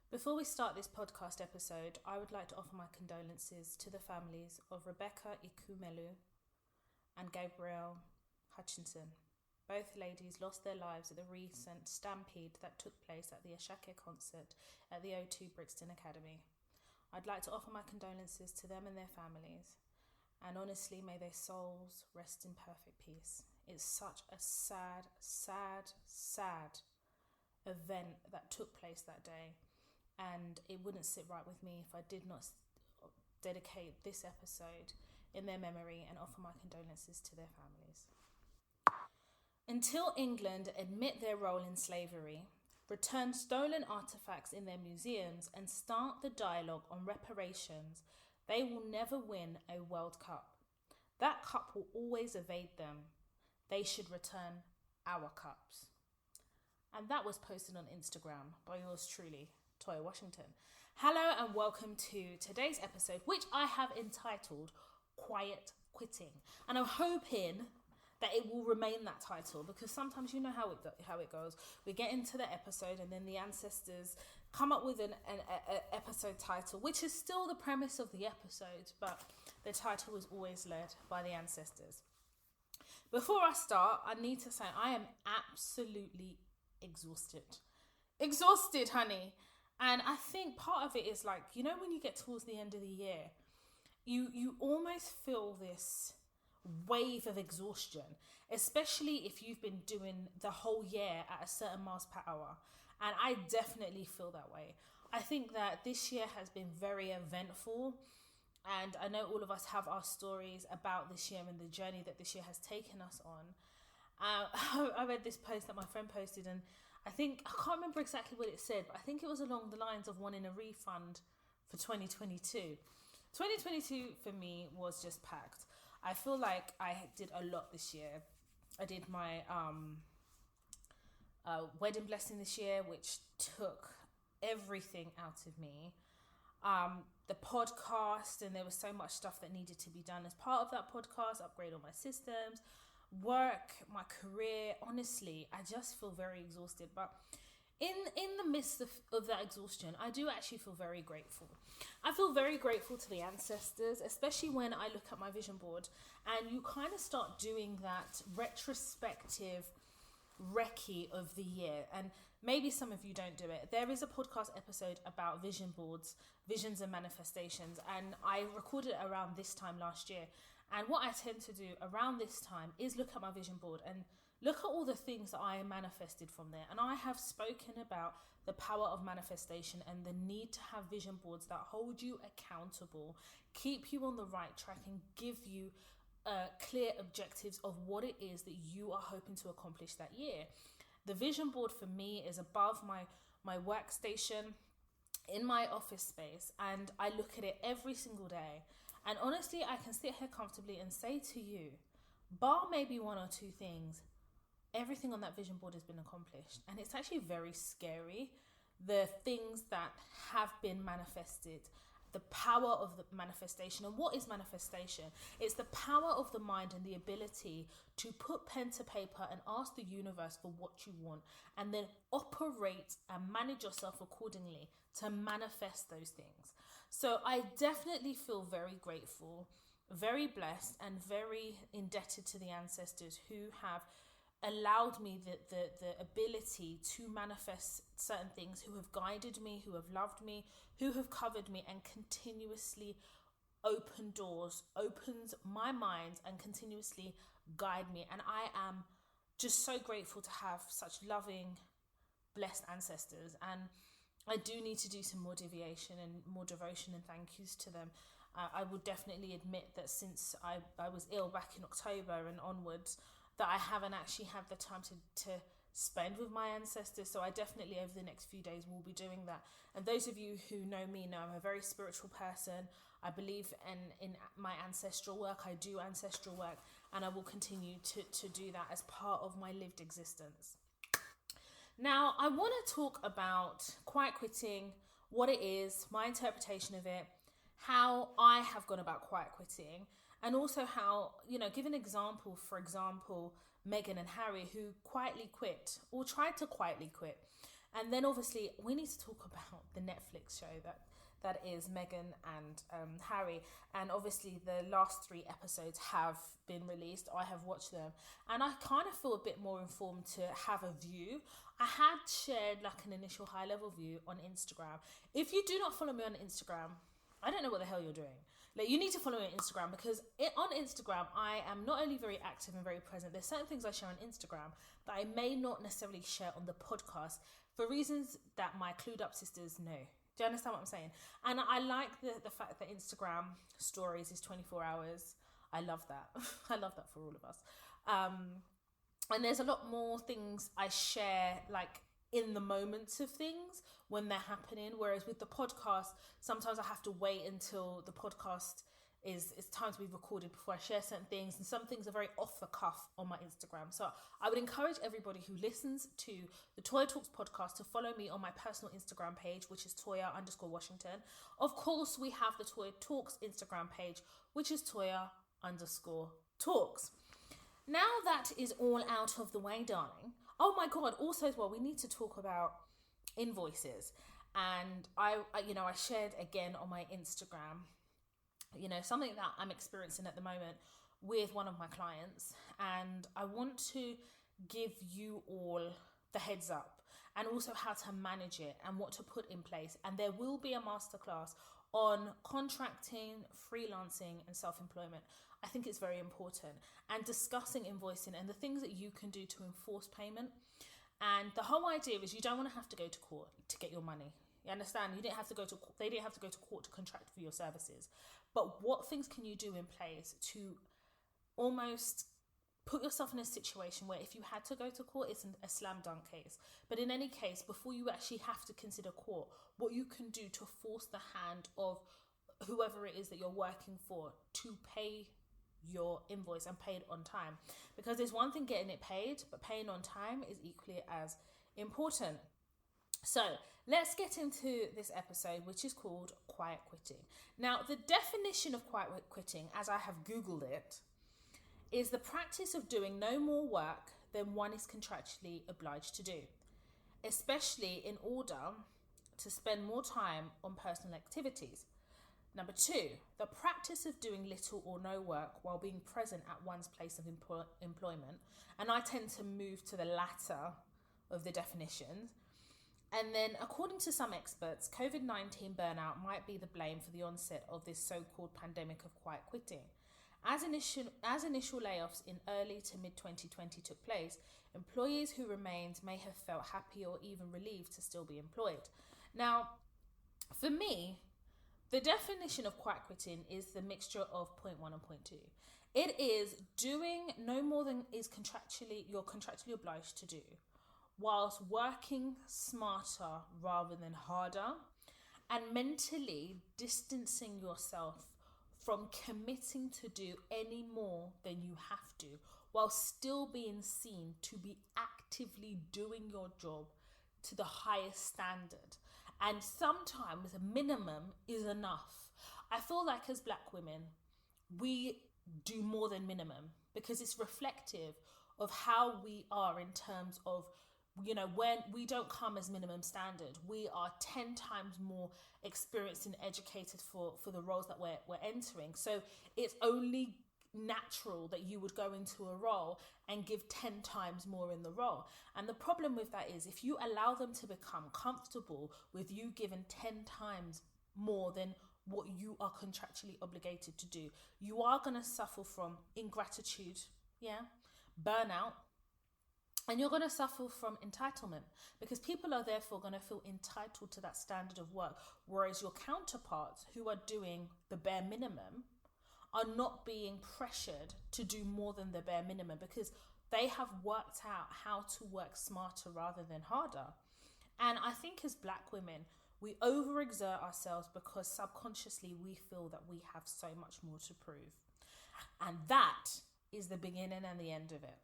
Before we start this podcast episode, I would like to offer my condolences to the families of Rebecca Ikumelu and Gabrielle Hutchinson. Both ladies lost their lives at the recent stampede that took place at the Ashake concert at the O2 Brixton Academy. I'd like to offer my condolences to them and their families, and honestly, may their souls rest in perfect peace. It's such a sad event that took place that day, and it wouldn't sit right with me if I did not dedicate this episode in their memory and offer my condolences to their families. Until England admit their role in slavery, return stolen artifacts in their museums, and start the dialogue on reparations, they will never win a World Cup. That cup will always evade them. They should return our cups. And that was posted on Instagram by yours truly, Toya Washington. Hello and welcome to today's episode, which I have entitled Quiet Quitting. And I'm hoping that it will remain that title, because sometimes you know how it goes. We get into the episode and then the ancestors come up with an episode title, which is still the premise of the episode, but the title is always led by the ancestors. Before I start, I need to say I am absolutely exhausted. Exhausted, honey. And I think part of it is like, you know, when you get towards the end of the year, you almost feel this wave of exhaustion, especially if you've been doing the whole year at a certain miles per hour. And I definitely feel that way. I think that this year has been very eventful, and I know all of us have our stories about this year and the journey that this year has taken us on. I read this post that my friend posted, and I can't remember exactly what it said, but I think it was along the lines of wanting a refund for 2022. 2022 for me was just packed. I feel like I did a lot this year. I did my wedding blessing this year, which took everything out of me. The podcast, and there was so much stuff that needed to be done as part of that podcast, upgrade all my systems, work, my career. Honestly, I just feel very exhausted. But in the midst of that exhaustion, I do actually feel very grateful. I feel very grateful to the ancestors, especially when I look at my vision board and you kind of start doing that retrospective recce of the year. And maybe some of you don't do it. There is a podcast episode about vision boards, visions and manifestations, and I recorded it around this time last year. And what I tend to do around this time is look at my vision board and look at all the things that I manifested from there. And I have spoken about the power of manifestation and the need to have vision boards that hold you accountable, keep you on the right track, and give you clear objectives of what it is that you are hoping to accomplish that year. The vision board for me is above my workstation in my office space, and I look at it every single day. And honestly, I can sit here comfortably and say to you, bar maybe one or two things, everything on that vision board has been accomplished. And it's actually very scary, the things that have been manifested, the power of the manifestation. And what is manifestation? It's the power of the mind and the ability to put pen to paper and ask the universe for what you want, and then operate and manage yourself accordingly to manifest those things. So I definitely feel very grateful, very blessed, and very indebted to the ancestors who have allowed me the ability to manifest certain things, who have guided me, who have loved me, who have covered me, and continuously open doors, opens my mind, and continuously guide me. And I am just so grateful to have such loving, blessed ancestors. And I do need to do some more deviation and more devotion and thank yous to them. I will definitely admit that since I was ill back in October and onwards, that I haven't actually had the time to spend with my ancestors. So I definitely over the next few days will be doing that. And those of you who know me know I'm a very spiritual person. I believe in my ancestral work. I do ancestral work, and I will continue to do that as part of my lived existence. Now, I want to talk about quiet quitting, what it is, my interpretation of it, how I have gone about quiet quitting, and also how, give an example, for example, Meghan and Harry, who quietly quit or tried to quietly quit. And then obviously we need to talk about the Netflix show that is Meghan and Harry. And obviously the last 3 episodes have been released. I have watched them, and I kind of feel a bit more informed to have a view. I had shared like an initial high level view on Instagram. If you do not follow me on Instagram, I don't know what the hell you're doing. Like, you need to follow me on Instagram, because on Instagram, I am not only very active and very present. There's certain things I share on Instagram that I may not necessarily share on the podcast for reasons that my clued up sisters know. Do you understand what I'm saying? And I like the fact that Instagram stories is 24 hours. I love that. I love that for all of us. And there's a lot more things I share, like, in the moments of things when they're happening. Whereas with the podcast, sometimes I have to wait until the podcast is time to be recorded before I share certain things. And some things are very off the cuff on my Instagram. So I would encourage everybody who listens to the Toya Talks podcast to follow me on my personal Instagram page, which is Toya_Washington. Of course, we have the Toya Talks Instagram page, which is Toya_Talks. Now that is all out of the way, darling. Oh my God, also as well, we need to talk about invoices. And I shared again on my Instagram, something that I'm experiencing at the moment with one of my clients. And I want to give you all the heads up, and also how to manage it and what to put in place. And there will be a masterclass on contracting, freelancing and self-employment. I think it's very important, and discussing invoicing and the things that you can do to enforce payment. And the whole idea is you don't want to have to go to court to get your money. You understand? They didn't have to go to court to contract for your services. But what things can you do in place to almost put yourself in a situation where if you had to go to court, it's a slam dunk case. But in any case, before you actually have to consider court, what you can do to force the hand of whoever it is that you're working for to pay your invoice and pay it on time. Because there's one thing getting it paid, but paying on time is equally as important. So let's get into this episode, which is called quiet quitting. Now, the definition of quiet quitting, as I have Googled it, is the practice of doing no more work than one is contractually obliged to do, especially in order to spend more time on personal activities. Number 2, the practice of doing little or no work while being present at one's place of employment. And I tend to move to the latter of the definitions. And then, according to some experts, COVID-19 burnout might be the blame for the onset of this so-called pandemic of quiet quitting. As initial layoffs in early to mid-2020 took place, employees who remained may have felt happy or even relieved to still be employed. Now, for me, the definition of quiet quitting is the mixture of point 1 and point 2. It is doing no more than you're contractually obliged to do, whilst working smarter rather than harder, and mentally distancing yourself from committing to do any more than you have to, while still being seen to be actively doing your job to the highest standard. And sometimes a minimum is enough. I feel like as Black women, we do more than minimum, because it's reflective of how we are in terms of, when we don't come as minimum standard, we are 10 times more experienced and educated for the roles that we're entering. So it's only natural that you would go into a role and give 10 times more in the role. And the problem with that is, if you allow them to become comfortable with you giving 10 times more than what you are contractually obligated to do, you are going to suffer from ingratitude, burnout, and you're going to suffer from entitlement, because people are therefore going to feel entitled to that standard of work, whereas your counterparts who are doing the bare minimum are not being pressured to do more than the bare minimum, because they have worked out how to work smarter rather than harder. And I think as Black women, we overexert ourselves because subconsciously we feel that we have so much more to prove. And that is the beginning and the end of it.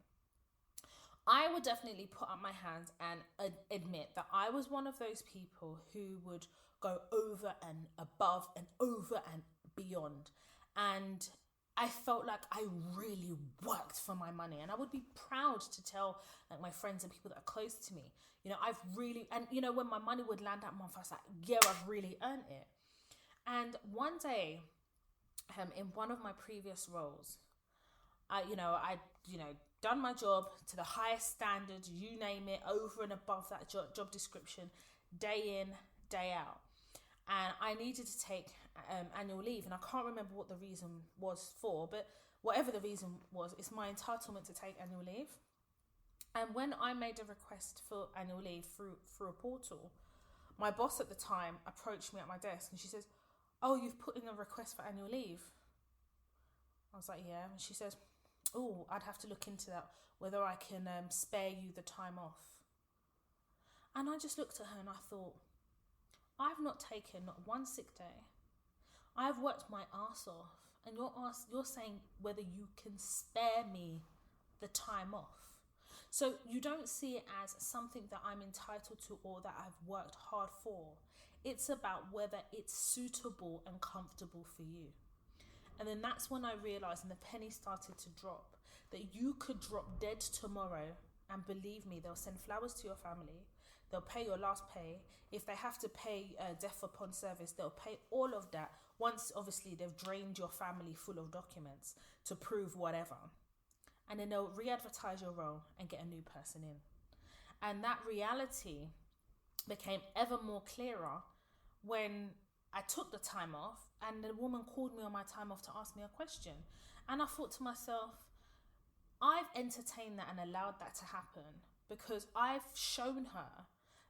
I would definitely put up my hands and admit that I was one of those people who would go over and above and over and beyond. And I felt like I really worked for my money, and I would be proud to tell like my friends and people that are close to me, I've really, and when my money would land that month, I was like, yeah, I've really earned it. And one day, in one of my previous roles, I done my job to the highest standards, you name it, over and above that job description, day in, day out. And I needed to take annual leave, and I can't remember what the reason was for, but whatever the reason was, it's my entitlement to take annual leave. And when I made a request for annual leave through a portal, my boss at the time approached me at my desk and she says, "Oh, you've put in a request for annual leave?" I was like, "Yeah." And she says, "Oh, I'd have to look into that, whether I can spare you the time off." And I just looked at her and I thought, I've not taken not one sick day. I've worked my ass off, and you're saying whether you can spare me the time off. So you don't see it as something that I'm entitled to or that I've worked hard for. It's about whether it's suitable and comfortable for you. And then that's when I realised, and the penny started to drop, that you could drop dead tomorrow, and believe me, they'll send flowers to your family. They'll pay your last pay. If they have to pay death upon service, they'll pay all of that. Once, obviously, they've drained your family full of documents to prove whatever. And then they'll re-advertise your role and get a new person in. And that reality became ever more clearer when I took the time off and the woman called me on my time off to ask me a question. And I thought to myself, I've entertained that and allowed that to happen because I've shown her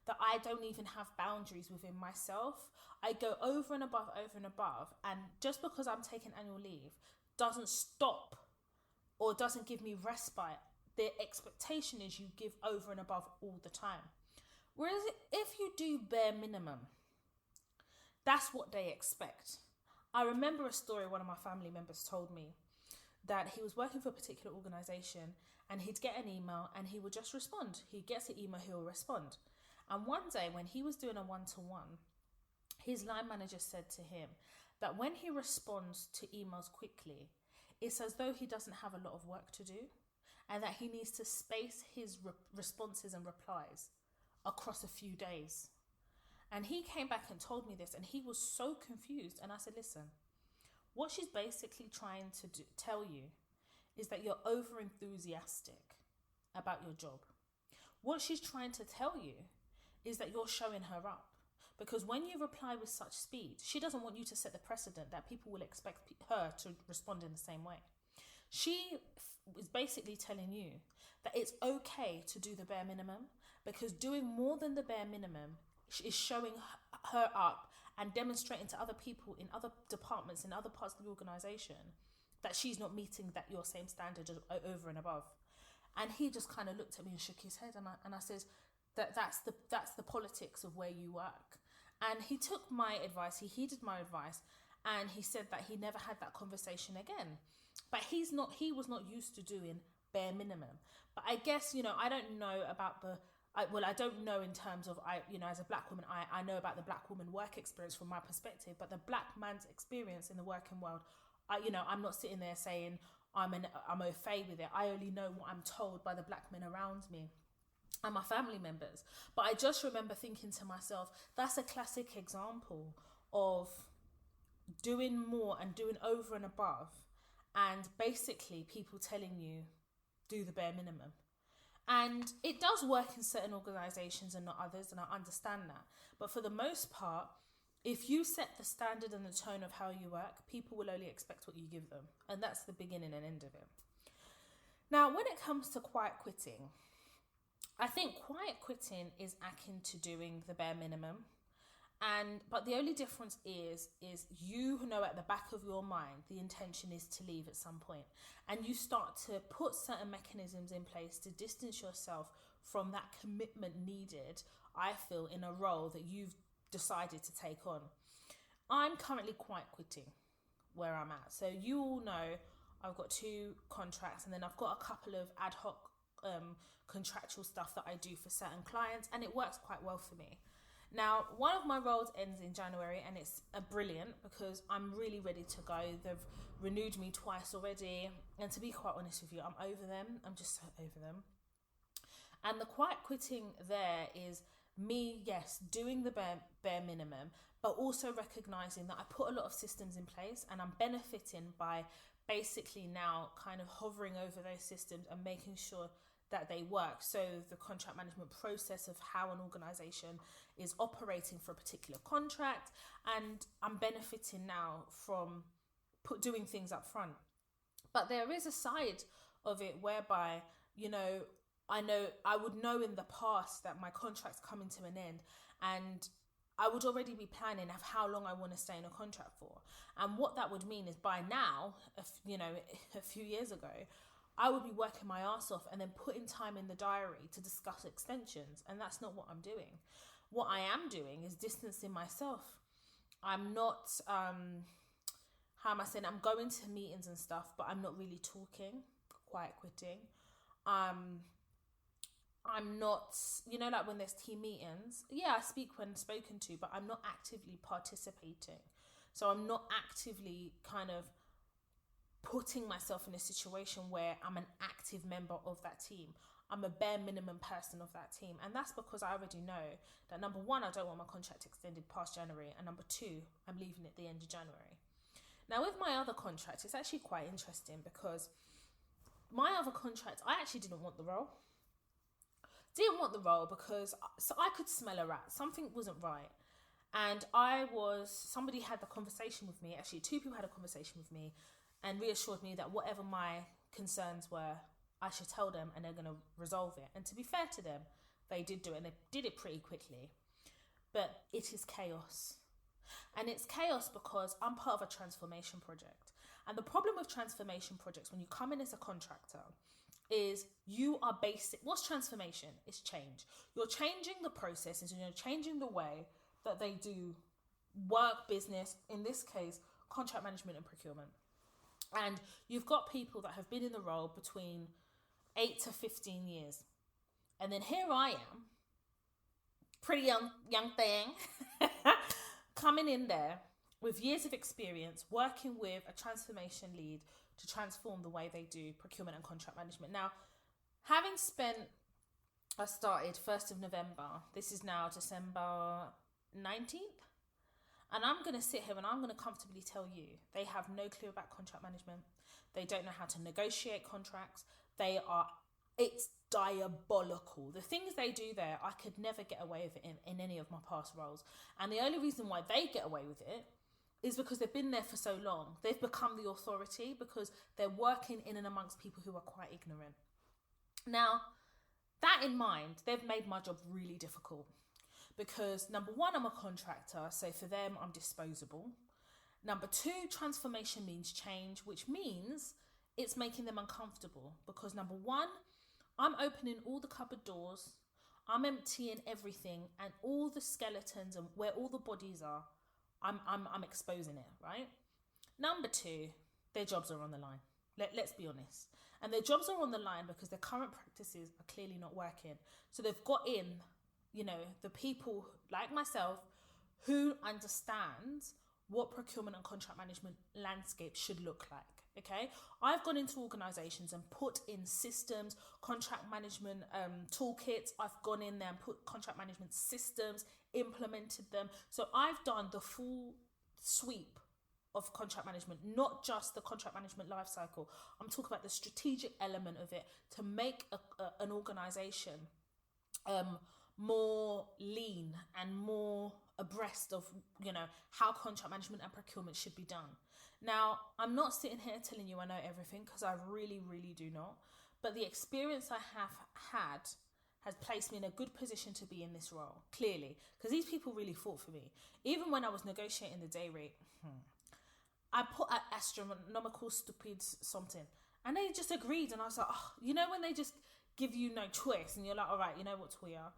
that I don't even have boundaries within myself. I go over and above, and just because I'm taking annual leave doesn't stop or doesn't give me respite. The expectation is you give over and above all the time. Whereas if you do bare minimum, that's what they expect. I remember a story one of my family members told me, that he was working for a particular organisation and he'd get an email and he would just respond. He gets an email, he'll respond. And one day when he was doing a one-to-one, his line manager said to him that when he responds to emails quickly, it's as though he doesn't have a lot of work to do and that he needs to space his responses and replies across a few days. And he came back and told me this and he was so confused. And I said, listen, what she's basically trying to tell you is that you're over enthusiastic about your job. What she's trying to tell you is that you're showing her up. Because when you reply with such speed, she doesn't want you to set the precedent that people will expect her to respond in the same way. She is basically telling you that it's okay to do the bare minimum because doing more than the bare minimum is showing her up and demonstrating to other people in other departments, in other parts of the organisation, that she's not meeting that your same standard over and above. And he just kind of looked at me and shook his head, and I said that's the politics of where you work. And he took my advice, he heeded my advice, and he said that he never had that conversation again. But he was not used to doing bare minimum. But I guess, I don't know about I don't know in terms of, as a black woman, I know about the black woman work experience from my perspective, but the black man's experience in the working world, I'm not sitting there saying I'm au fait with it. I only know what I'm told by the black men around me and my family members. But I just remember thinking to myself, that's a classic example of doing more and doing over and above, and basically people telling you, do the bare minimum. And it does work in certain organisations and not others, and I understand that. But for the most part, if you set the standard and the tone of how you work, people will only expect what you give them. And that's the beginning and end of it. Now, when it comes to quiet quitting, I think quiet quitting is akin to doing the bare minimum. But the only difference is you know at the back of your mind the intention is to leave at some point, and you start to put certain mechanisms in place to distance yourself from that commitment needed, I feel, in a role that you've decided to take on. I'm currently quiet quitting where I'm at. So you all know I've got 2 contracts, and then I've got a couple of ad hoc contractual stuff that I do for certain clients, and it works quite well for me. Now, one of my roles ends in January, and it's brilliant because I'm really ready to go. They've renewed me twice already, and to be quite honest with you, I'm over them. I'm just so over them. And the quiet quitting there is me, yes, doing the bare minimum, but also recognizing that I put a lot of systems in place, and I'm benefiting by basically now kind of hovering over those systems and making sure that they work. So the contract management process of how an organization is operating for a particular contract, and I'm benefiting now from doing things up front. But there is a side of it whereby, I would know in the past that my contract's coming to an end, and I would already be planning of how long I want to stay in a contract for. And what that would mean is by now, a few years ago, I would be working my ass off and then putting time in the diary to discuss extensions. And that's not what I'm doing. What I am doing is distancing myself. I'm not, how am I saying? I'm going to meetings and stuff, but I'm not really talking, quiet quitting. I'm not, like when there's team meetings, I speak when spoken to, but I'm not actively participating. So I'm not actively kind of putting myself in a situation where I'm an active member of that team. I'm a bare minimum person of that team. And that's because I already know that, number one, I don't want my contract extended past January. And number two, I'm leaving at the end of January. Now, with my other contract, it's actually quite interesting because my other contract, I actually didn't want the role. Because I could smell a rat. Something wasn't right. And somebody had the conversation with me. Actually, two people had a conversation with me and reassured me that whatever my concerns were, I should tell them and they're going to resolve it. And to be fair to them, they did do it, and they did it pretty quickly. But it is chaos. And it's chaos because I'm part of a transformation project. And the problem with transformation projects, when you come in as a contractor, is you are basic. What's transformation? It's change. You're changing the processes and you're changing the way that they do work, business, in this case, contract management and procurement. And you've got people that have been in the role between 8 to 15 years. And then here I am, pretty young thing, coming in there with years of experience, working with a transformation lead to transform the way they do procurement and contract management. Now, I started 1st of November. This is now December 19th. And I'm going to sit here and I'm going to comfortably tell you, they have no clue about contract management. They don't know how to negotiate contracts. It's diabolical. The things they do there, I could never get away with it in any of my past roles. And the only reason why they get away with it is because they've been there for so long. They've become the authority because they're working in and amongst people who are quite ignorant. Now, that in mind, they've made my job really difficult because, number one, I'm a contractor, so for them, I'm disposable. Number two, transformation means change, which means it's making them uncomfortable because, number one, I'm opening all the cupboard doors, I'm emptying everything, and all the skeletons and where all the bodies are, I'm exposing it, right? Number two, their jobs are on the line. Let's be honest. And their jobs are on the line because their current practices are clearly not working. So they've got in, the people like myself who understand what procurement and contract management landscape should look like. Okay, I've gone into organizations and put in systems, contract management toolkits. I've gone in there and put contract management systems, implemented them. So I've done the full sweep of contract management, not just the contract management lifecycle. I'm talking about the strategic element of it to make an organization more lean and more abreast of how contract management and procurement should be done. Now, I'm not sitting here telling you I know everything because I really, really do not. But the experience I have had has placed me in a good position to be in this role, clearly, because these people really fought for me. Even when I was negotiating the day rate, I put an astronomical, stupid something, and they just agreed. And I was like, when they just give you no choice, and you're like, all right, you know what, Toya,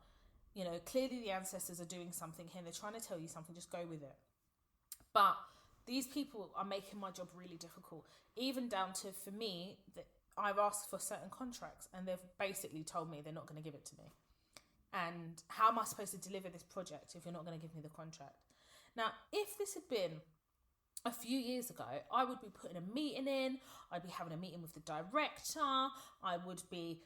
clearly the ancestors are doing something here. They're trying to tell you something. Just go with it. But these people are making my job really difficult, even down to, for me, that I've asked for certain contracts and they've basically told me they're not going to give it to me. And how am I supposed to deliver this project if you're not going to give me the contract? Now, if this had been a few years ago, I would be putting a meeting in. I'd be having a meeting with the director. I would be,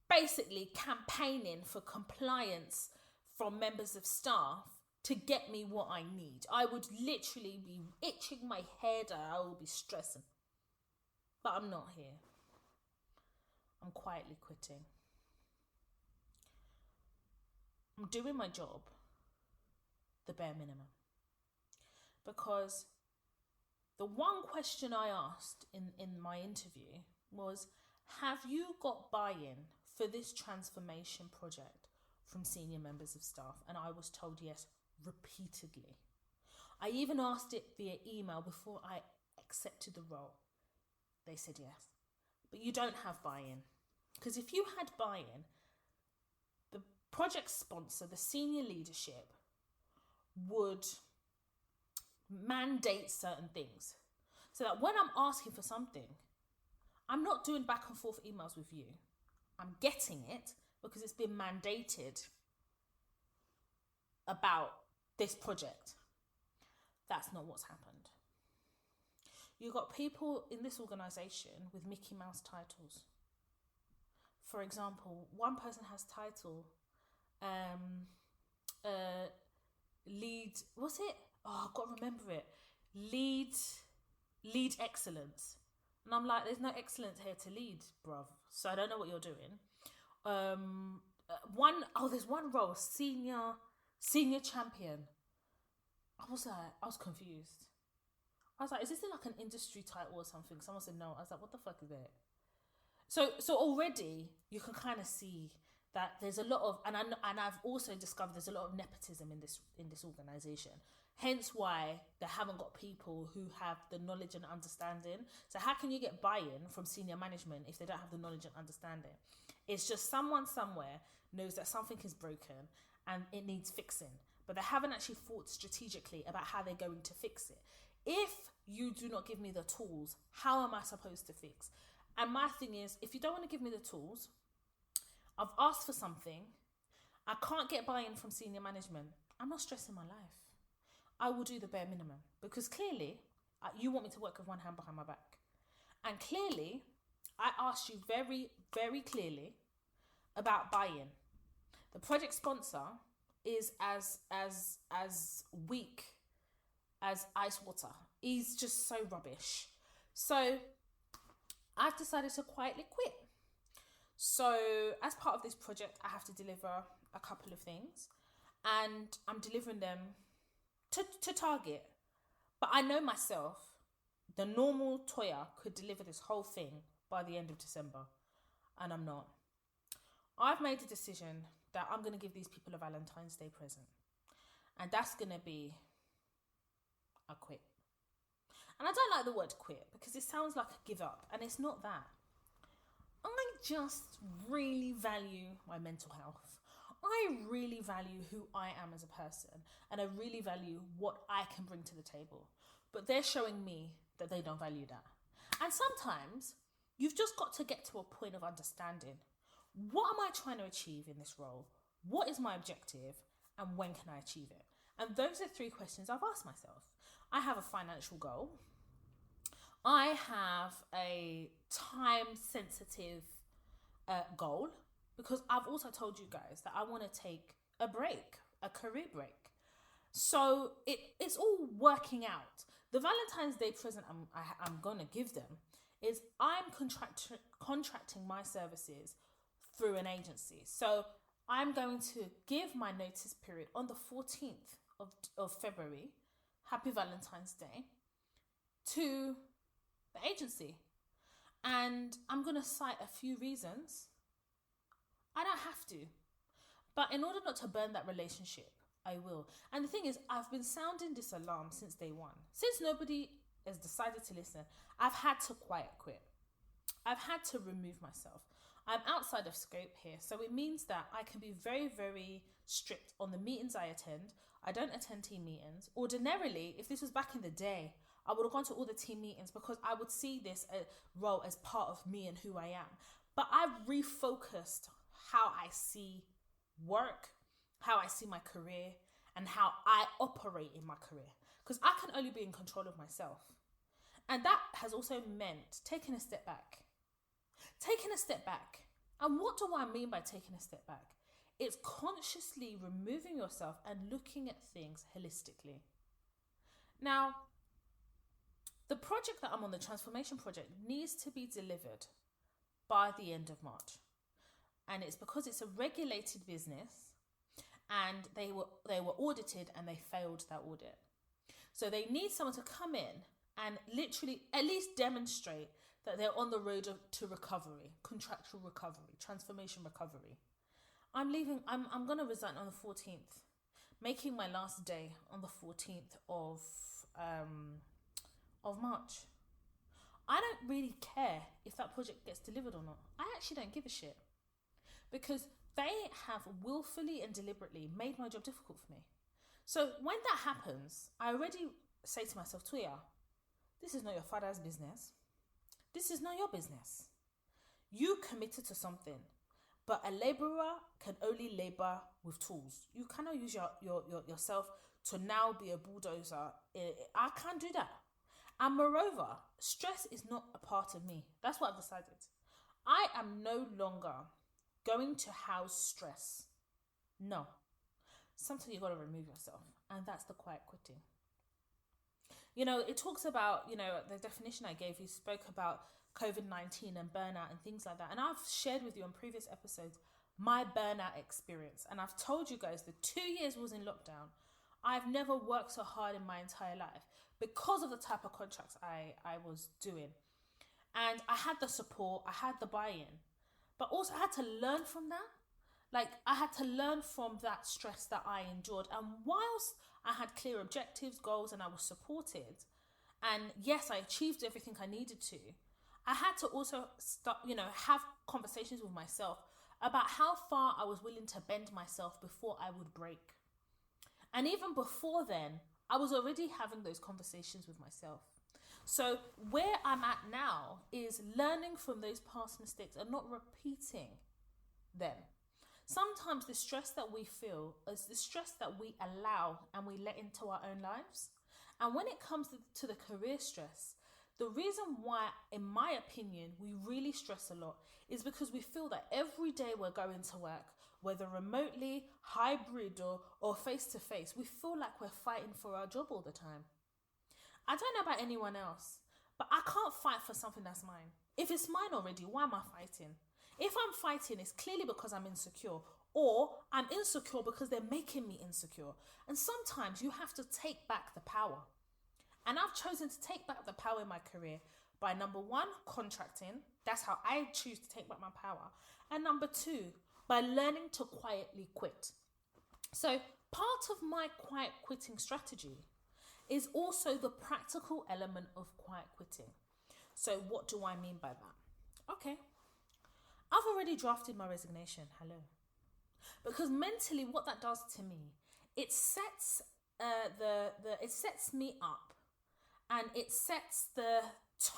basically campaigning for compliance from members of staff to get me what I need. I would literally be itching my head. I will be stressing. But I'm not here. I'm quietly quitting. I'm doing my job, the bare minimum. Because the one question I asked in my interview was, have you got buy-in for this transformation project from senior members of staff? And I was told yes, repeatedly. I even asked it via email before I accepted the role. They said yes. But you don't have buy-in. Because if you had buy-in, the project sponsor, the senior leadership, would mandate certain things. So that when I'm asking for something, I'm not doing back and forth emails with you. I'm getting it because it's been mandated about this project. That's not what's happened. You've got people in this organisation with Mickey Mouse titles. For example, one person has title lead, what's it? Oh, I've got to remember it. Lead excellence. And I'm like, there's no excellence here to lead, bruv. So I don't know what you're doing. There's one role, senior champion. I was confused. I was like, is this like an industry title or something? Someone said no. I was like, what the fuck is it? So already you can kind of see that there's a lot of, and I've also discovered there's a lot of nepotism in this organisation. Hence why they haven't got people who have the knowledge and understanding. So how can you get buy-in from senior management if they don't have the knowledge and understanding? It's just someone somewhere knows that something is broken and it needs fixing, but they haven't actually thought strategically about how they're going to fix it. If you do not give me the tools, how am I supposed to fix? And my thing is, if you don't want to give me the tools, I've asked for something, I can't get buy-in from senior management, I'm not stressing my life. I will do the bare minimum because clearly you want me to work with one hand behind my back. And clearly, I asked you very, very clearly about buy-in. The project sponsor is as weak as ice water. He's just so rubbish. So I've decided to quietly quit. So as part of this project, I have to deliver a couple of things, and I'm delivering them to target. But I know myself, the normal Toya could deliver this whole thing by the end of December, and I'm not. I've made a decision that I'm going to give these people a Valentine's Day present, and that's going to be a quit. And I don't like the word quit because it sounds like a give up, and it's not that. I just really value my mental health. I really value who I am as a person, and I really value what I can bring to the table. But they're showing me that they don't value that. And sometimes you've just got to get to a point of understanding. What am I trying to achieve in this role? What is my objective? And when can I achieve it? And those are 3 questions I've asked myself. I have a financial goal. I have a time-sensitive goal, because I've also told you guys that I want to take a break, a career break. So it's all working out. The Valentine's Day present I'm going to give them is I'm contracting my services through an agency. So I'm going to give my notice period on the 14th of February, Happy Valentine's Day, to the agency. And I'm going to cite a few reasons. I don't have to. But in order not to burn that relationship, I will. And the thing is, I've been sounding this alarm since day one. Since nobody has decided to listen, I've had to quiet quit. I've had to remove myself. I'm outside of scope here. So it means that I can be very, very strict on the meetings I attend. I don't attend team meetings. Ordinarily, if this was back in the day, I would have gone to all the team meetings because I would see this role as part of me and who I am. But I've refocused how I see work, how I see my career, and how I operate in my career. Because I can only be in control of myself. And that has also meant taking a step back. Taking a step back. And what do I mean by taking a step back? It's consciously removing yourself and looking at things holistically. Now, the project that I'm on, the transformation project, needs to be delivered by the end of March. And it's because it's a regulated business and they were audited and they failed that audit. So they need someone to come in and literally at least demonstrate that they're on the road to recovery, contractual recovery, transformation recovery. I'm going to resign on the 14th, making my last day on the 14th of March. I don't really care if that project gets delivered or not. I actually don't give a shit. Because they have willfully and deliberately made my job difficult for me. So when that happens, I already say to myself, Toya, this is not your father's business. This is not your business. You committed to something, but a labourer can only labour with tools. You cannot use yourself to now be a bulldozer. I can't do that. And moreover, stress is not a part of me. That's what I've decided. I am no longer going to house stress. No. Sometimes you got to remove yourself. And that's the quiet quitting. You know, it talks about, the definition I gave you spoke about COVID-19 and burnout and things like that. And I've shared with you on previous episodes my burnout experience. And I've told you guys the 2 years was in lockdown. I've never worked so hard in my entire life because of the type of contracts I was doing. And I had the support, I had the buy-in, but also I had to learn from that. Like, I had to learn from that stress that I endured. And whilst I had clear objectives, goals, and I was supported, and yes, I achieved everything I needed to, I had to also start, have conversations with myself about how far I was willing to bend myself before I would break. And even before then, I was already having those conversations with myself. So where I'm at now is learning from those past mistakes and not repeating them. Sometimes the stress that we feel is the stress that we allow and we let into our own lives. And when it comes to the career stress, the reason why, in my opinion, we really stress a lot is because we feel that every day we're going to work, whether remotely, hybrid, or face-to-face, we feel like we're fighting for our job all the time. I don't know about anyone else, but I can't fight for something that's mine. If it's mine already, why am I fighting? If I'm fighting, it's clearly because I'm insecure, or I'm insecure because they're making me insecure. And sometimes you have to take back the power. And I've chosen to take back the power in my career by, number one, contracting. That's how I choose to take back my power. And number two, by learning to quietly quit. So part of my quiet quitting strategy is also the practical element of quiet quitting. So what do I mean by that? Okay. I've already drafted my resignation. Hello. Because mentally, what that does to me, it sets it sets me up, and it sets the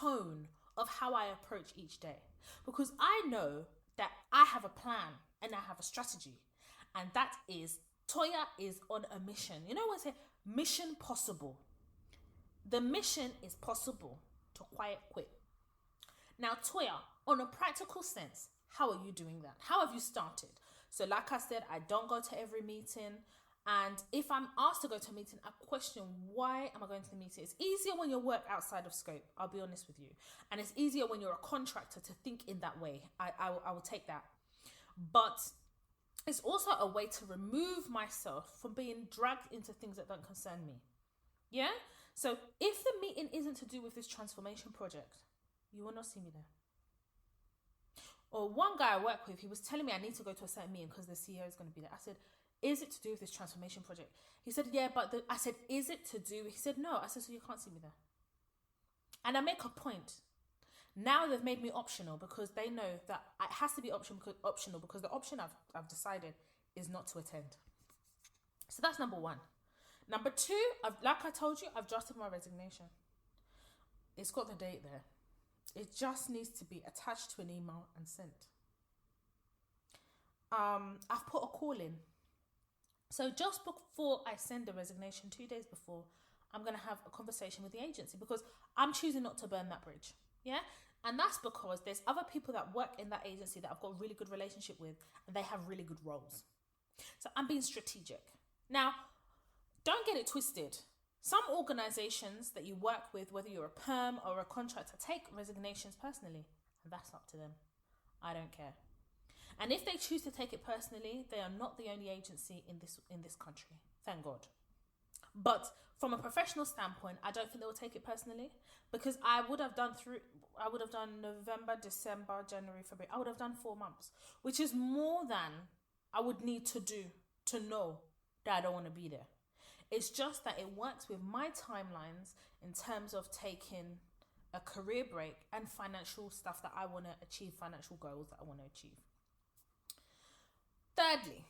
tone of how I approach each day. Because I know that I have a plan and I have a strategy, and that is Toya is on a mission. You know what I say? Mission possible. The mission is possible to quiet quit. Now, Toya, on a practical sense, how are you doing that? How have you started? So like I said, I don't go to every meeting. And if I'm asked to go to a meeting, I question, why am I going to the meeting? It's easier when you work outside of scope, I'll be honest with you. And it's easier when you're a contractor to think in that way. I will take that. But it's also a way to remove myself from being dragged into things that don't concern me. Yeah? So if the meeting isn't to do with this transformation project, you will not see me there. Or one guy I work with, he was telling me I need to go to a certain meeting because the CEO is going to be there. I said, is it to do with this transformation project? He said, yeah, but I said, is it to do? He said, no. I said, so you can't see me there. And I make a point. Now they've made me optional because they know that it has to be optional because the option I've decided is not to attend. So that's number one. Number two, like I told you, I've drafted my resignation. It's got the date there. It just needs to be attached to an email and sent. I've put a call in. So just before I send the resignation, 2 days before, I'm going to have a conversation with the agency because I'm choosing not to burn that bridge. Yeah. And that's because there's other people that work in that agency that I've got a really good relationship with and they have really good roles. So I'm being strategic. Now, don't get it twisted. Some organizations that you work with, whether you're a perm or a contractor, take resignations personally. And that's up to them. I don't care. And if they choose to take it personally, they are not the only agency in this country. Thank God. But from a professional standpoint, I don't think they will take it personally because I would have done November, December, January, February. I would have done 4 months, which is more than I would need to do to know that I don't want to be there. It's just that it works with my timelines in terms of taking a career break and financial stuff that I want to achieve, financial goals that I want to achieve. Thirdly,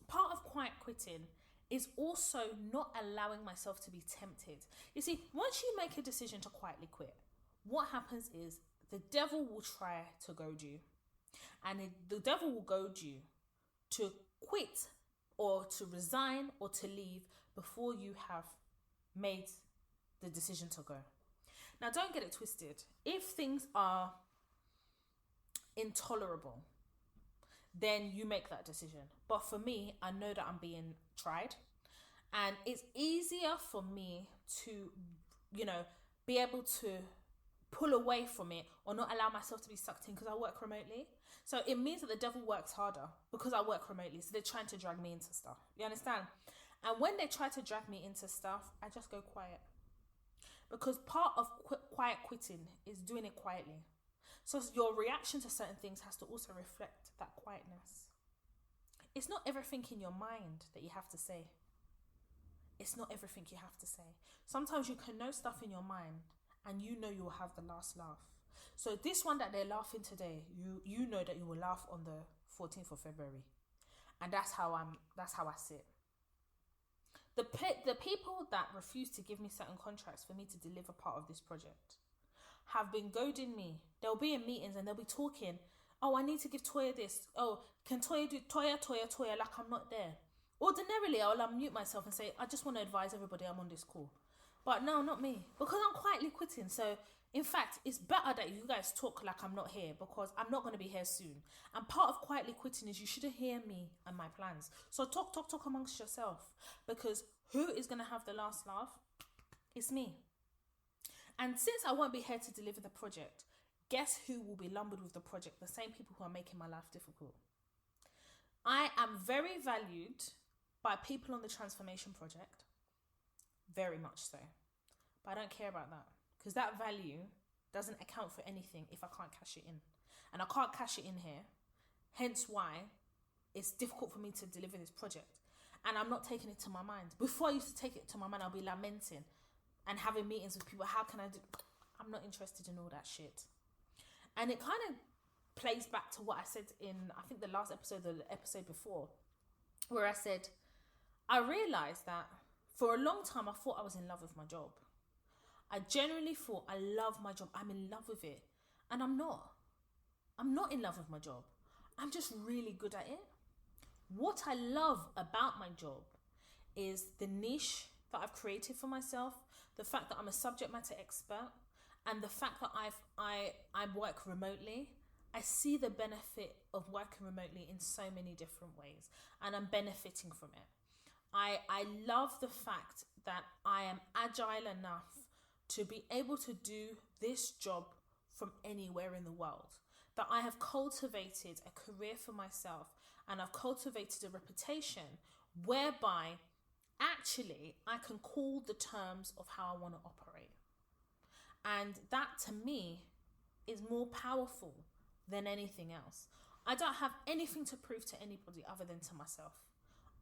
part of quiet quitting is also not allowing myself to be tempted. You see, once you make a decision to quietly quit, what happens is the devil will try to goad you. And the devil will goad you to quit or to resign or to leave before you have made the decision to go. Now, don't get it twisted. If things are intolerable, then you make that decision. But for me, I know that I'm being tried. And it's easier for me to, be able to pull away from it or not allow myself to be sucked in because I work remotely. So it means that the devil works harder because I work remotely. So they're trying to drag me into stuff. You understand? And when they try to drag me into stuff, I just go quiet. Because part of quiet quitting is doing it quietly. So your reaction to certain things has to also reflect that quietness. It's not everything in your mind that you have to say. It's not everything you have to say. Sometimes you can know stuff in your mind and you know you will have the last laugh. So this one that they're laughing today, you know that you will laugh on the 14th of February. And that's how I sit. The people that refuse to give me certain contracts for me to deliver part of this project have been goading me. They'll be in meetings and they'll be talking. Oh, I need to give Toya this. Oh, can Toya do Toya, like I'm not there. Ordinarily, I'll unmute myself and say, I just want to advise everybody I'm on this call. But no, not me. Because I'm quietly quitting. So, in fact, it's better that you guys talk like I'm not here because I'm not going to be here soon. And part of quietly quitting is you shouldn't hear me and my plans. So talk amongst yourself. Because who is going to have the last laugh? It's me. And since I won't be here to deliver the project, guess who will be lumbered with the project? The same people who are making my life difficult. I am very valued by people on the transformation project. Very much so. But I don't care about that. Because that value doesn't account for anything if I can't cash it in. And I can't cash it in here. Hence why it's difficult for me to deliver this project. And I'm not taking it to my mind. Before I used to take it to my mind, I'll be lamenting and having meetings with people. How can I do? I'm not interested in all that shit. And it kind of plays back to what I said in, I think, the last episode or the episode before, where I said, I realised that for a long time, I thought I was in love with my job. I genuinely thought I love my job. I'm in love with it. And I'm not. I'm not in love with my job. I'm just really good at it. What I love about my job is the niche that I've created for myself, the fact that I'm a subject matter expert, and the fact that I work remotely. I see the benefit of working remotely in so many different ways, and I'm benefiting from it. I love the fact that I am agile enough to be able to do this job from anywhere in the world, that I have cultivated a career for myself and I've cultivated a reputation whereby actually I can call the terms of how I want to operate. And that to me is more powerful than anything else. I don't have anything to prove to anybody other than to myself.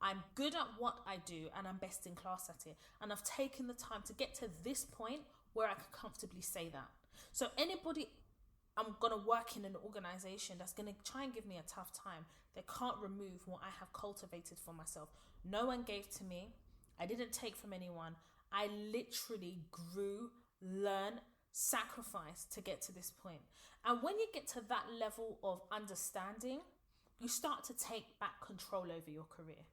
I'm good at what I do and I'm best in class at it. And I've taken the time to get to this point where I can comfortably say that. So anybody I'm going to work in an organization that's going to try and give me a tough time, they can't remove what I have cultivated for myself. No one gave to me. I didn't take from anyone. I literally grew, learned, sacrificed to get to this point. And when you get to that level of understanding, you start to take back control over your career.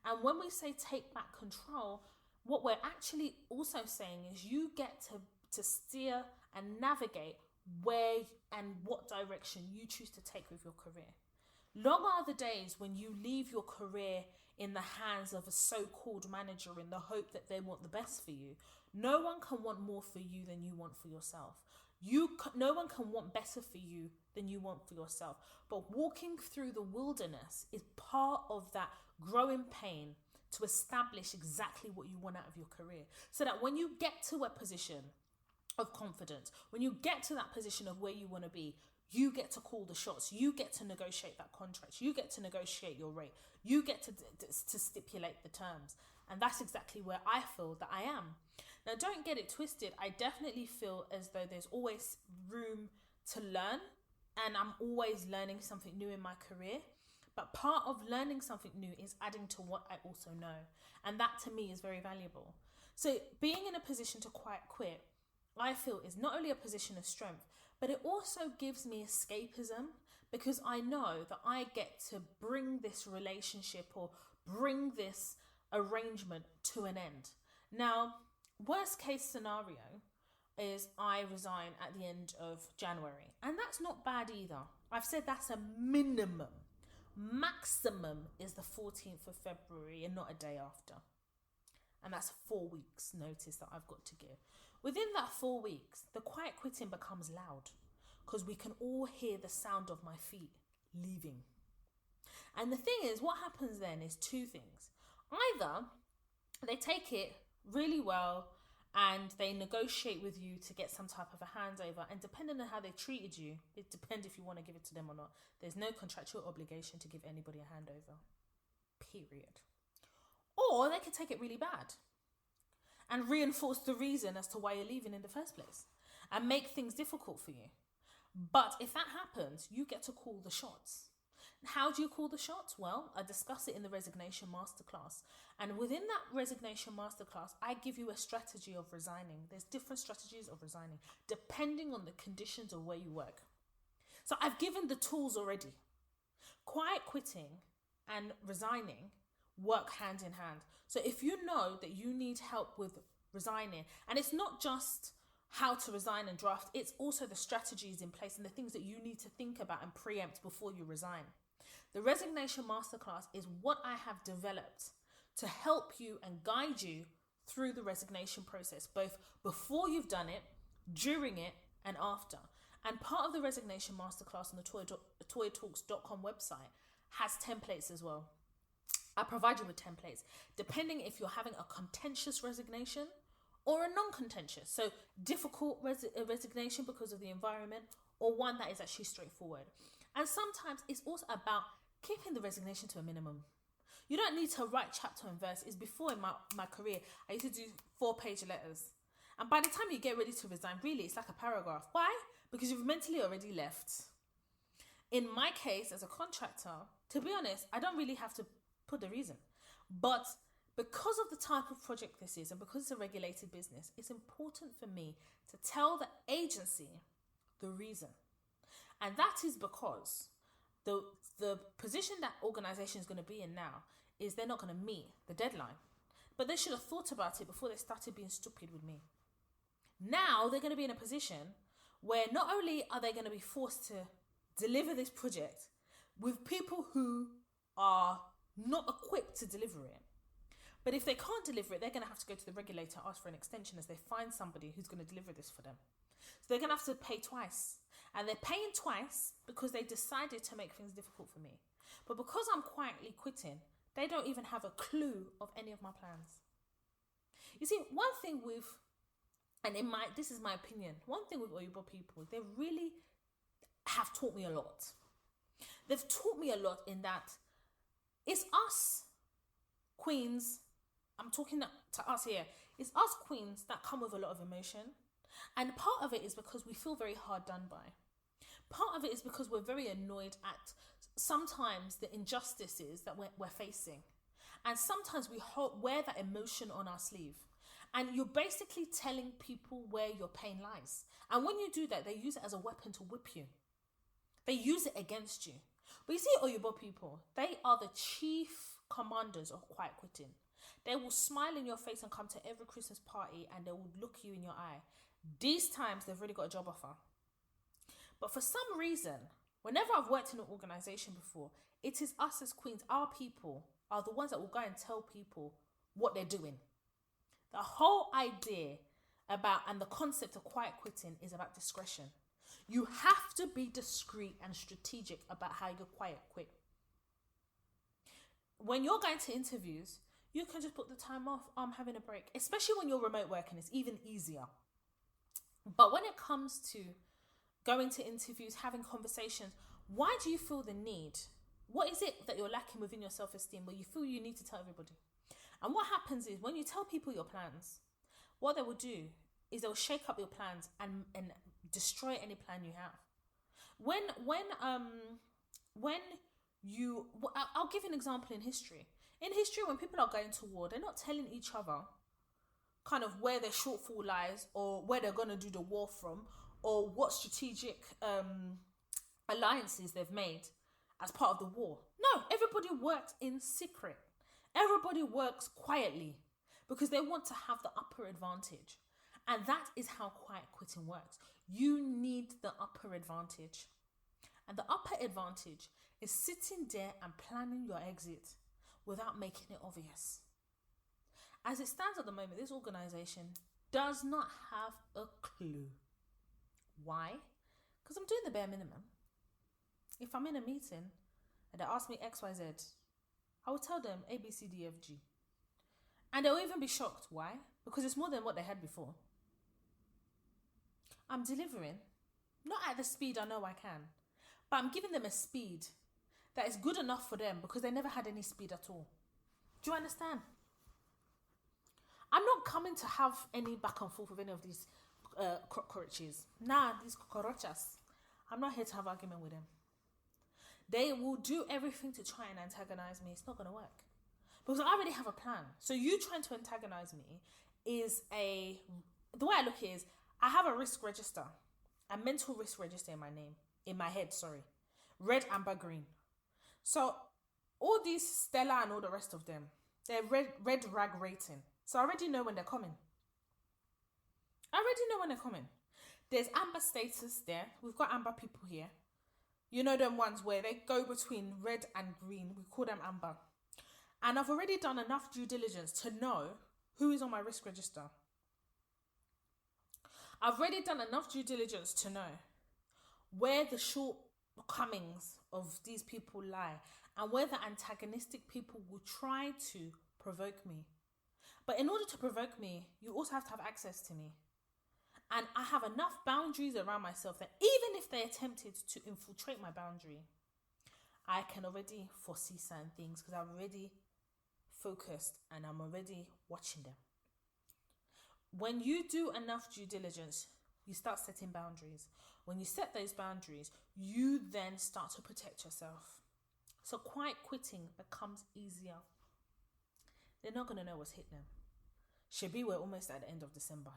And when we say take back control, what we're actually also saying is you get to steer and navigate where and what direction you choose to take with your career. Long are the days when you leave your career in the hands of a so-called manager in the hope that they want the best for you. No one can want more for you than you want for yourself. No one can want better for you than you want for yourself. But walking through the wilderness is part of that growing pain to establish exactly what you want out of your career. So that when you get to a position of confidence, when you get to that position of where you want to be, you get to call the shots. You get to negotiate that contract. You get to negotiate your rate. You get to stipulate the terms. And that's exactly where I feel that I am. Now, don't get it twisted. I definitely feel as though there's always room to learn. And I'm always learning something new in my career. But part of learning something new is adding to what I also know. And that to me is very valuable. So being in a position to quit, I feel is not only a position of strength, but it also gives me escapism, because I know that I get to bring this relationship or bring this arrangement to an end. Now, worst case scenario is I resign at the end of January. And that's not bad either. I've said that's a minimum. Maximum is the 14th of February and not a day after. And that's 4 weeks notice that I've got to give. Within that 4 weeks, the quiet quitting becomes loud because we can all hear the sound of my feet leaving. And the thing is, what happens then is two things. Either they take it really well and they negotiate with you to get some type of a handover, and depending on how they treated you, it depends if you want to give it to them or not. There's no contractual obligation to give anybody a handover, period. Or they could take it really bad and reinforce the reason as to why you're leaving in the first place and make things difficult for you. But if that happens, you get to call the shots. How do you call the shots? Well, I discuss it in the resignation masterclass. And within that resignation masterclass, I give you a strategy of resigning. There's different strategies of resigning depending on the conditions of where you work. So I've given the tools already. Quiet quitting and resigning work hand in hand. So if you know that you need help with resigning, and it's not just how to resign and draft, it's also the strategies in place and the things that you need to think about and preempt before you resign. The Resignation Masterclass is what I have developed to help you and guide you through the resignation process, both before you've done it, during it, and after. And part of the Resignation Masterclass on the toytalks.com website has templates as well. I provide you with templates, depending if you're having a contentious resignation or a non-contentious. So difficult resignation because of the environment, or one that is actually straightforward. And sometimes it's also about keeping the resignation to a minimum. You don't need to write chapter and verse. It's before in my career, I used to do 4-page letters. And by the time you get ready to resign, really, it's like a paragraph. Why? Because you've mentally already left. In my case, as a contractor, to be honest, I don't really have to put the reason. But because of the type of project this is, and because it's a regulated business, it's important for me to tell the agency the reason. And that is because the position that organization is going to be in now is they're not going to meet the deadline. But they should have thought about it before they started being stupid with me. Now they're going to be in a position where not only are they going to be forced to deliver this project with people who are not equipped to deliver it, but if they can't deliver it, they're going to have to go to the regulator, ask for an extension as they find somebody who's going to deliver this for them. So they're going to have to pay twice. And they're paying twice because they decided to make things difficult for me. But because I'm quietly quitting, they don't even have a clue of any of my plans. You see, one thing with, and this is my opinion, one thing with Oyibo people, they really have taught me a lot. They've taught me a lot in that it's us queens, I'm talking to us here, it's us queens that come with a lot of emotion. And part of it is because we feel very hard done by. Part of it is because we're very annoyed at sometimes the injustices that we're facing. And sometimes we wear that emotion on our sleeve. And you're basically telling people where your pain lies. And when you do that, they use it as a weapon to whip you. They use it against you. But you see, Oyobo people, they are the chief commanders of quiet quitting. They will smile in your face and come to every Christmas party and they will look you in your eye. These times, they've really got a job offer. But for some reason, whenever I've worked in an organization before, it is us as queens, our people, are the ones that will go and tell people what they're doing. The whole idea about and the concept of quiet quitting is about discretion. You have to be discreet and strategic about how you quiet quit. When you're going to interviews, you can just put the time off. I'm having a break. Especially when you're remote working, it's even easier. But when it comes to going to interviews, having conversations, why do you feel the need? What is it that you're lacking within your self-esteem where you feel you need to tell everybody? And what happens is when you tell people your plans, what they will do is they'll shake up your plans and destroy any plan you have. I'll give you an example in history. In history, when people are going to war, they're not telling each other kind of where their shortfall lies or where they're going to do the war from or what strategic alliances they've made as part of the war. No, everybody works in secret. Everybody works quietly because they want to have the upper advantage. And that is how quiet quitting works. You need the upper advantage. And the upper advantage is sitting there and planning your exit without making it obvious. As it stands at the moment, this organization does not have a clue. Why? Because I'm doing the bare minimum. If I'm in a meeting and they ask me XYZ, I will tell them A, B, C, D, F, G. And they'll even be shocked. Why? Because it's more than what they had before. I'm delivering, not at the speed I know I can, but I'm giving them a speed that is good enough for them because they never had any speed at all. Do you understand? I'm not coming to have any back and forth with any of these cockroaches. These cockroaches. I'm not here to have argument with them. They will do everything to try and antagonize me. It's not going to work. Because I already have a plan. So you trying to antagonize me the way I look at it is, I have a risk register, a mental risk register in my head, red, amber, green. So all these Stella and all the rest of them, they're red rag rating. So I already know when they're coming. There's amber status there. We've got amber people here. You know them ones where they go between red and green. We call them amber. And I've already done enough due diligence to know who is on my risk register. I've already done enough due diligence to know where the shortcomings of these people lie and where the antagonistic people will try to provoke me. But in order to provoke me, you also have to have access to me. And I have enough boundaries around myself that even if they attempted to infiltrate my boundary, I can already foresee certain things because I'm already focused and I'm already watching them. When you do enough due diligence, you start setting boundaries. When you set those boundaries, you then start to protect yourself. So quiet quitting becomes easier. They're not going to know what's hit them. Shebi, we're almost at the end of December.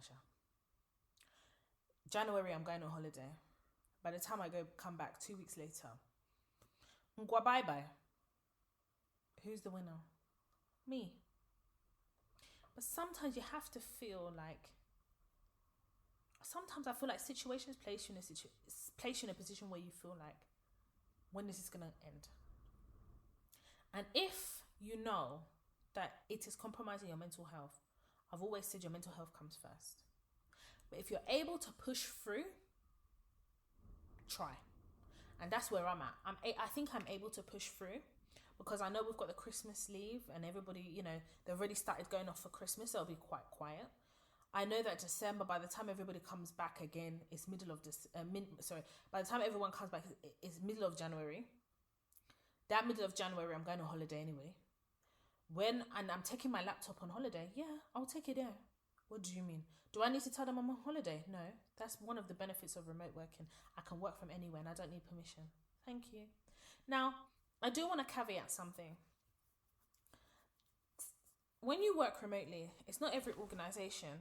January, I'm going on holiday. By the time I come back 2 weeks later, Ngwa bye-bye. Who's the winner? Me. But sometimes you have to feel like, sometimes I feel like situations place you in a position where you feel like, when is this going to end? And if you know that it is compromising your mental health, I've always said your mental health comes first. But if you're able to push through, try. And that's where I'm at. I think I'm able to push through because I know we've got the Christmas leave and everybody, they've already started going off for Christmas. So it'll be quite quiet. I know that December, by the time everybody comes back again, it's by the time everyone comes back, it's middle of January. That middle of January, I'm going on holiday anyway. And I'm taking my laptop on holiday. Yeah, I'll take it there. What do you mean? Do I need to tell them I'm on holiday? No, that's one of the benefits of remote working. I can work from anywhere and I don't need permission. Thank you. Now, I do want to caveat something. When you work remotely, it's not every organization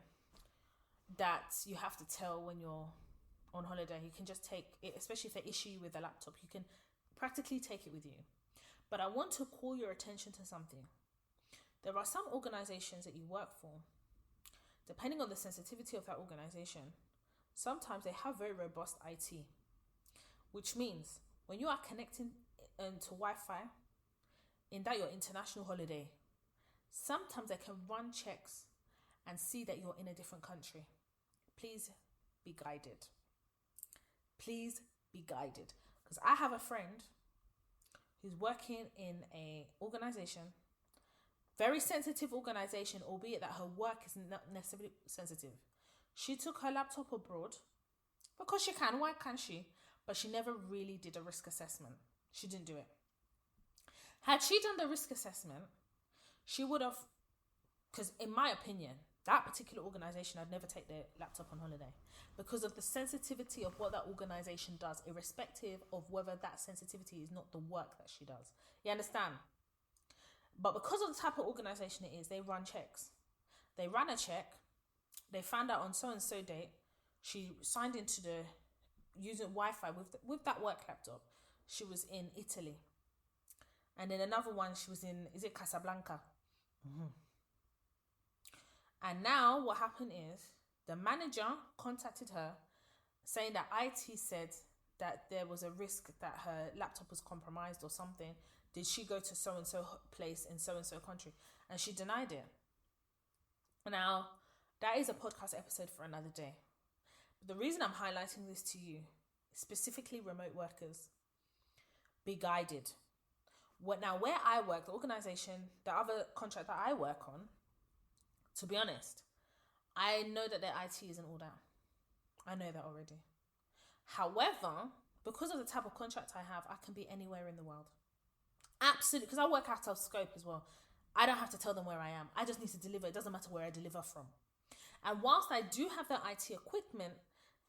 that you have to tell when you're on holiday. You can just take it, especially if they issue you with a laptop, you can Practically take it with you. But I want to call your attention to something. There are some organizations that you work for, depending on the sensitivity of that organization, sometimes they have very robust IT, which means when you are connecting to Wi-Fi in that your international holiday, sometimes they can run checks and see that you're in a different country. Please be guided. Please be guided. Because I have a friend who's working in a organization, very sensitive organization, albeit that her work is not necessarily sensitive. She took her laptop abroad because she can. Why can't she? But she never really did a risk assessment. She didn't do it. Had she done the risk assessment, she would have, because in my opinion, that particular organization, I'd never take their laptop on holiday because of the sensitivity of what that organization does, irrespective of whether that sensitivity is not the work that she does. You understand? But because of the type of organization it is, they run checks. They ran a check. They found out on so-and-so date, she signed into using Wi-Fi with that work laptop. She was in Italy. And then another one, she was in, is it Casablanca? Mm-hmm. And now what happened is the manager contacted her saying that IT said that there was a risk that her laptop was compromised or something. Did she go to so-and-so place in so-and-so country? And she denied it. Now, that is a podcast episode for another day. But the reason I'm highlighting this to you, specifically remote workers, be guided. Now, where I work, the organization, the other contract that I work on, to be honest, I know that their IT isn't all that. I know that already. However, because of the type of contract I have, I can be anywhere in the world. Absolutely, because I work out of scope as well. I don't have to tell them where I am. I just need to deliver. It doesn't matter where I deliver from. And whilst I do have the IT equipment,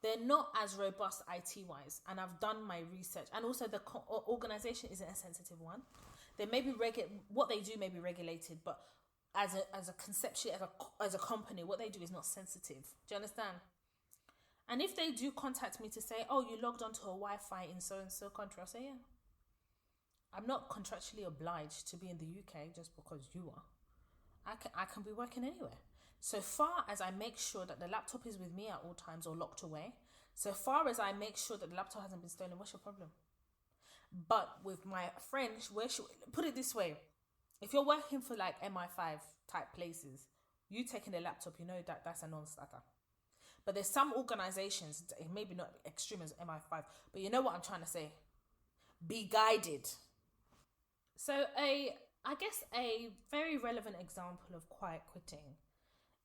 they're not as robust IT-wise. And I've done my research. And also the organization isn't a sensitive one. They may be what they do may be regulated, but as a conceptually, as a company, what they do is not sensitive. Do you understand? And if they do contact me to say, oh, you logged onto a Wi-Fi in so-and-so country, I'll say, yeah. I'm not contractually obliged to be in the UK just because you are. I can be working anywhere. So far as I make sure that the laptop is with me at all times or locked away, so far as I make sure that the laptop hasn't been stolen, what's your problem? But with my friend, put it this way, if you're working for like MI5 type places, you taking a laptop, you know that's a non-starter. But there's some organizations, maybe not extreme as MI5, but you know what I'm trying to say. Be guided. So I guess a very relevant example of quiet quitting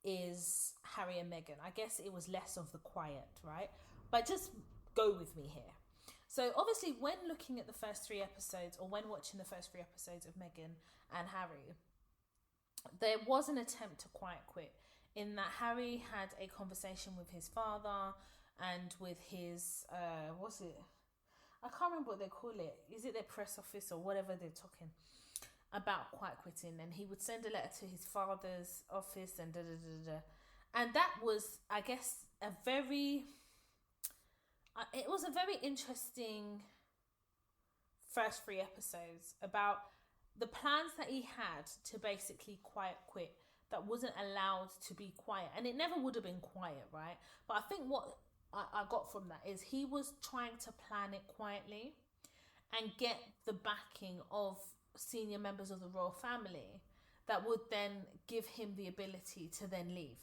is Harry and Meghan. I guess it was less of the quiet, right? But just go with me here. So obviously when looking at the first 3 episodes, or when watching the first 3 episodes of Meghan and Harry, there was an attempt to quiet quit in that Harry had a conversation with his father and with his, I can't remember what they call it. Is it their press office or whatever they're talking about quiet quitting? And he would send a letter to his father's office and And that was, I guess, it was a very interesting first 3 episodes about the plans that he had to basically quiet quit that wasn't allowed to be quiet. And it never would have been quiet, right? But I think what I got from that is he was trying to plan it quietly and get the backing of senior members of the royal family that would then give him the ability to then leave.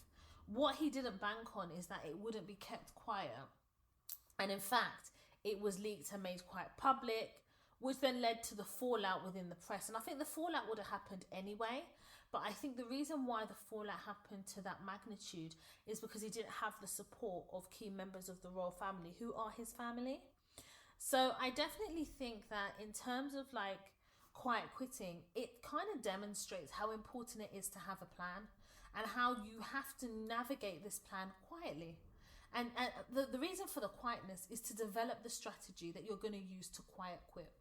What he didn't bank on is that it wouldn't be kept quiet. And in fact, it was leaked and made quite public, which then led to the fallout within the press. And I think the fallout would have happened anyway. But I think the reason why the fallout happened to that magnitude is because he didn't have the support of key members of the royal family who are his family. So I definitely think that in terms of like quiet quitting, it kind of demonstrates how important it is to have a plan and how you have to navigate this plan quietly. And the reason for the quietness is to develop the strategy that you're going to use to quiet quit,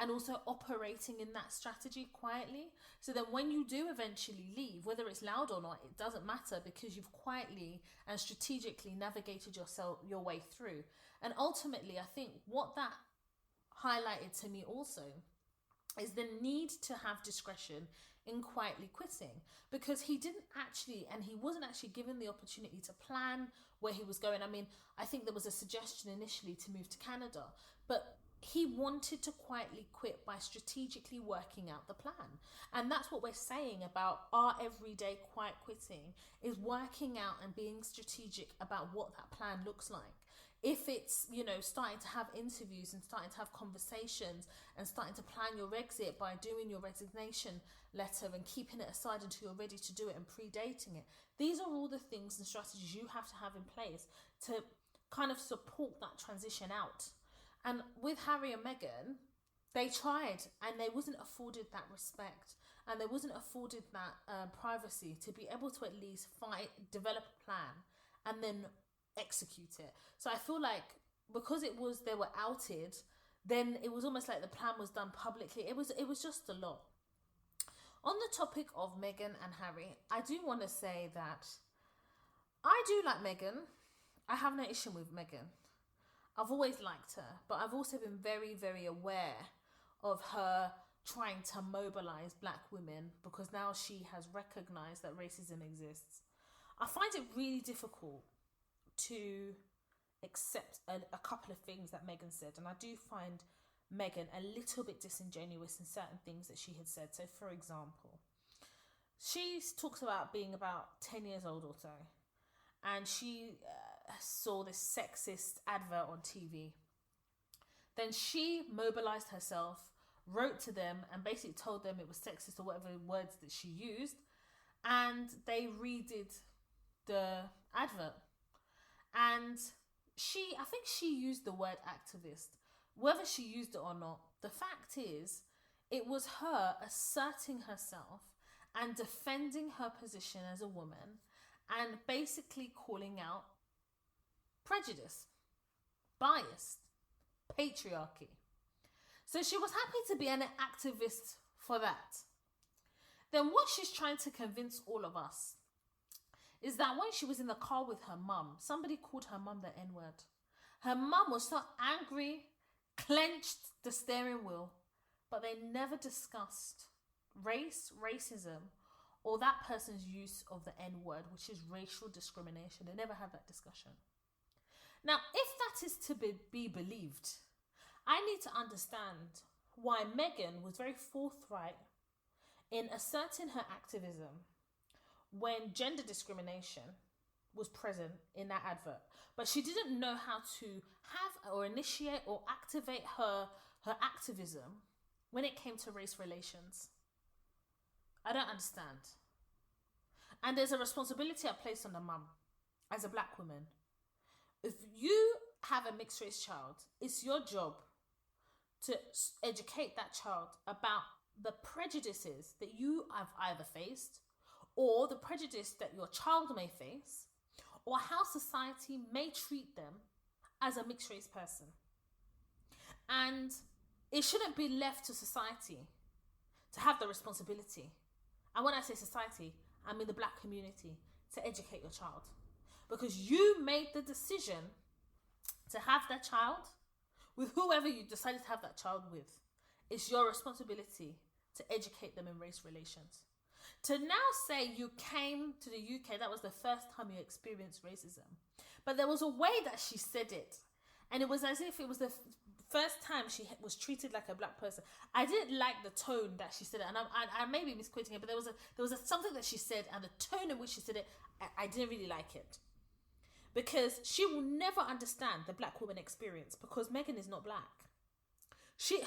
and also operating in that strategy quietly, so that when you do eventually leave, whether it's loud or not, it doesn't matter, because you've quietly and strategically navigated your way through. And ultimately, I think what that highlighted to me also is the need to have discretion in quietly quitting, because he wasn't actually given the opportunity to plan where he was going. I mean, I think there was a suggestion initially to move to Canada, but he wanted to quietly quit by strategically working out the plan. And that's what we're saying about our everyday quiet quitting, is working out and being strategic about what that plan looks like. If it's, starting to have interviews and starting to have conversations and starting to plan your exit by doing your resignation letter and keeping it aside until you're ready to do it and predating it. These are all the things and strategies you have to have in place to kind of support that transition out. And with Harry and Meghan, they tried and they wasn't afforded that respect and they wasn't afforded that privacy to be able to at least develop a plan and then execute it. So I feel like because they were outed, then it was almost like the plan was done publicly. It was just a lot. On the topic of Meghan and Harry, I do want to say that I do like Meghan. I have no issue with Meghan. I've always liked her, but I've also been very, very aware of her trying to mobilize black women because now she has recognized that racism exists. I find it really difficult to accept a couple of things that Meghan said, and I do find Meghan a little bit disingenuous in certain things that she had said. So for example, she talks about being about 10 years old or so, and she saw this sexist advert on TV. Then she mobilized herself, wrote to them and basically told them it was sexist or whatever words that she used, and they redid the advert. And I think she used the word activist. Whether she used it or not, the fact is, it was her asserting herself and defending her position as a woman and basically calling out prejudice, bias, patriarchy. So she was happy to be an activist for that. Then what she's trying to convince all of us is that when she was in the car with her mum, somebody called her mum the N-word. Her mum was so angry, clenched the steering wheel, but they never discussed race, racism, or that person's use of the N-word, which is racial discrimination. They never had that discussion. Now, if that is to be believed, I need to understand why Meghan was very forthright in asserting her activism when gender discrimination was present in that advert. But she didn't know how to have or initiate or activate her activism when it came to race relations. I don't understand. And there's a responsibility I place on the mum as a black woman. If you have a mixed race child, it's your job to educate that child about the prejudices that you have either faced, or the prejudice that your child may face, or how society may treat them as a mixed race person. And it shouldn't be left to society to have the responsibility. And when I say society, I mean the black community, to educate your child. Because you made the decision to have that child with whoever you decided to have that child with. It's your responsibility to educate them in race relations. To now say you came to the UK, that was the first time you experienced racism. But there was a way that she said it. And it was as if it was the first time she was treated like a black person. I didn't like the tone that she said it. And I may be misquoting it, but there was something that she said, and the tone in which she said it, I didn't really like it. Because she will never understand the black woman experience, because Meghan is not black.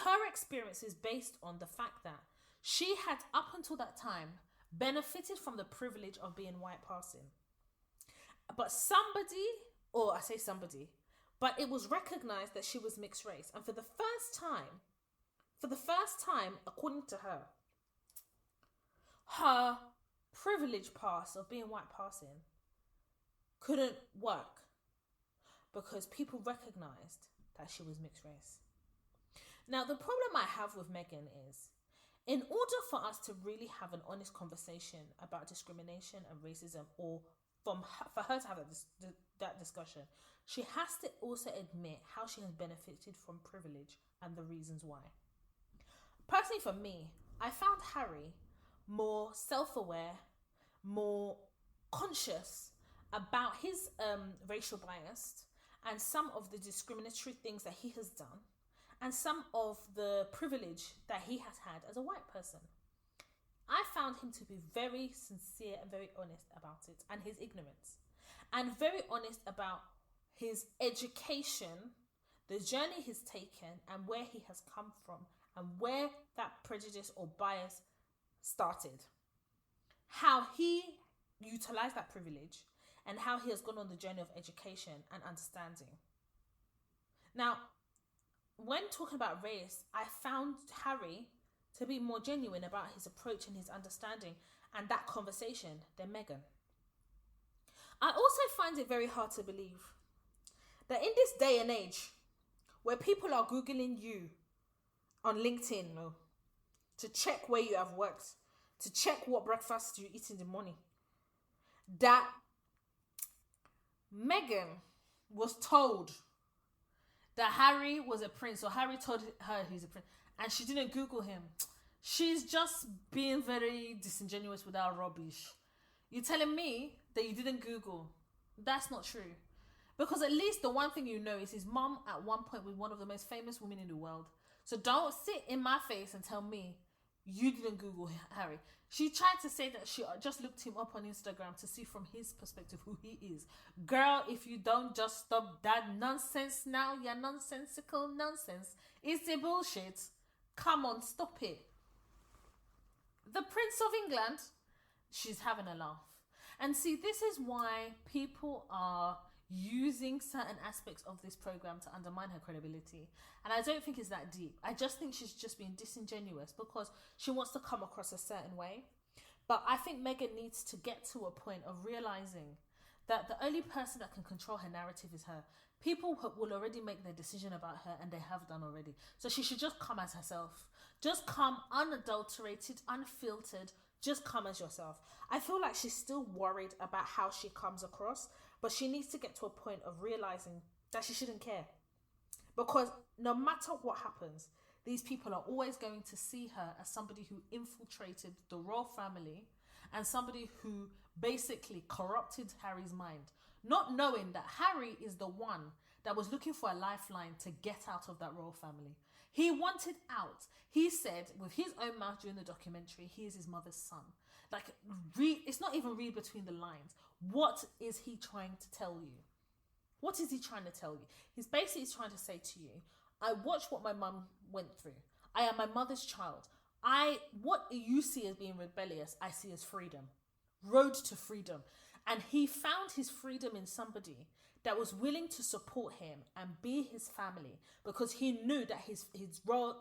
Her experience is based on the fact that she had, up until that time, benefited from the privilege of being white passing. But but it was recognized that she was mixed race. And for the first time, according to her privilege pass of being white passing couldn't work because people recognized that she was mixed race. Now, the problem I have with Meghan is, in order for us to really have an honest conversation about discrimination and racism, or for her to have that discussion, she has to also admit how she has benefited from privilege and the reasons why. Personally, for me, I found Harry more self-aware, more conscious about his racial bias and some of the discriminatory things that he has done and some of the privilege that he has had as a white person. I found him to be very sincere and very honest about it, and his ignorance, and very honest about his education, the journey he's taken, and where he has come from, and where that prejudice or bias started. How he utilized that privilege, and how he has gone on the journey of education and understanding. Now, when talking about race, I found Harry to be more genuine about his approach and his understanding and that conversation than Meghan. I also find it very hard to believe that in this day and age where people are Googling you on LinkedIn to check where you have worked, to check what breakfast you eat in the morning, that Meghan was told that Harry was a prince, or Harry told her he's a prince, and she didn't Google him. She's just being very disingenuous with our rubbish. You're telling me that you didn't Google? That's not true. Because at least the one thing you know is his mum at one point was one of the most famous women in the world. So don't sit in my face and tell me you didn't Google Harry. She tried to say that she just looked him up on Instagram to see from his perspective who he is. Girl, if you don't just stop that nonsense now, your nonsensical nonsense, it's the bullshit. Come on, stop it. The Prince of England, she's having a laugh. And see, this is why people are using certain aspects of this program to undermine her credibility. And I don't think it's that deep. I just think she's just being disingenuous because she wants to come across a certain way. But I think Meghan needs to get to a point of realizing that the only person that can control her narrative is her. People will already make their decision about her, and they have done already. So she should just come as herself. Just come unadulterated, unfiltered. Just come as yourself. I feel like she's still worried about how she comes across, but she needs to get to a point of realizing that she shouldn't care. Because no matter what happens, these people are always going to see her as somebody who infiltrated the royal family and somebody who basically corrupted Harry's mind, not knowing that Harry is the one that was looking for a lifeline to get out of that royal family. He wanted out. He said with his own mouth during the documentary, he is his mother's son. Like, it's not even read between the lines. What is he trying to tell you? What is he trying to tell you? He's basically trying to say to you, I watched what my mum went through. I am my mother's child. What you see as being rebellious, I see as freedom. Road to freedom. And he found his freedom in somebody that was willing to support him and be his family, because he knew that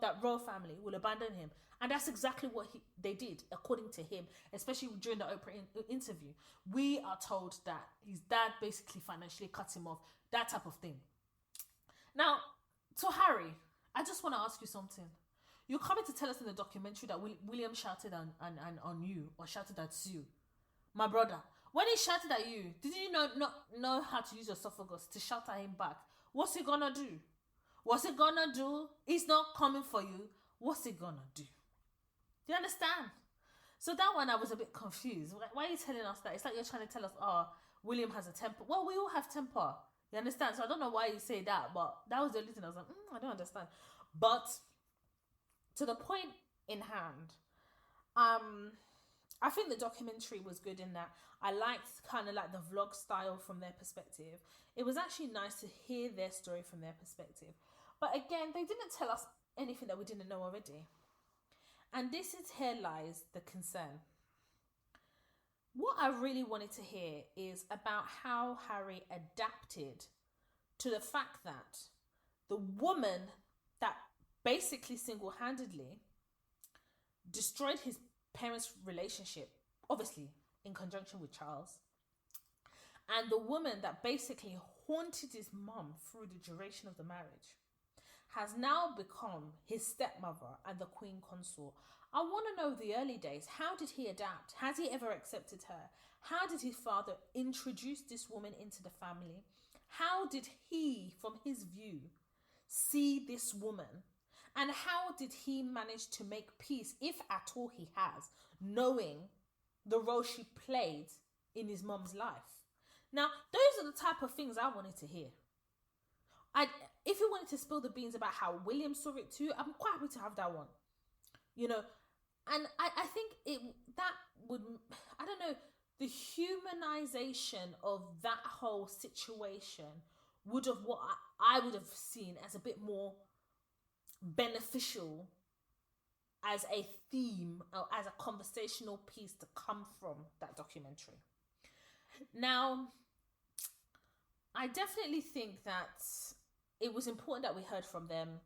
that royal family will abandon him. And that's exactly what they did, according to him, especially during the Oprah interview. We are told that his dad basically financially cut him off, that type of thing. Now, to Harry, I just want to ask you something. You're coming to tell us in the documentary that William shouted on you, or shouted at you. My brother, when he shouted at you, did you not know how to use your esophagus to shout at him back? What's he gonna do? What's he gonna do? He's not coming for you. What's he gonna do? Do you understand? So that one, I was a bit confused. Why are you telling us that? It's like you're trying to tell us, William has a temper. Well, we all have temper. You understand? So I don't know why you say that, but that was the only thing I was like, I don't understand. But to the point in hand, I think the documentary was good in that I liked kind of like the vlog style from their perspective. It was actually nice to hear their story from their perspective. But again, they didn't tell us anything that we didn't know already. And here lies the concern. What I really wanted to hear is about how Harry adapted to the fact that the woman that basically single-handedly destroyed his parents' relationship, obviously in conjunction with Charles, and the woman that basically haunted his mum through the duration of the marriage, has now become his stepmother and the queen consort. I want to know the early days. How did he adapt? Has he ever accepted her? How did his father introduce this woman into the family? How did he, from his view, see this woman? And how did he manage to make peace, if at all he has, knowing the role she played in his mum's life? Now, those are the type of things I wanted to hear. If you wanted to spill the beans about how William saw it too, I'm quite happy to have that one. You know, and I think that would, I don't know, the humanization of that whole situation would have, what I would have seen as a bit more beneficial as a theme or as a conversational piece to come from that documentary. Now, I definitely think that it was important that we heard from them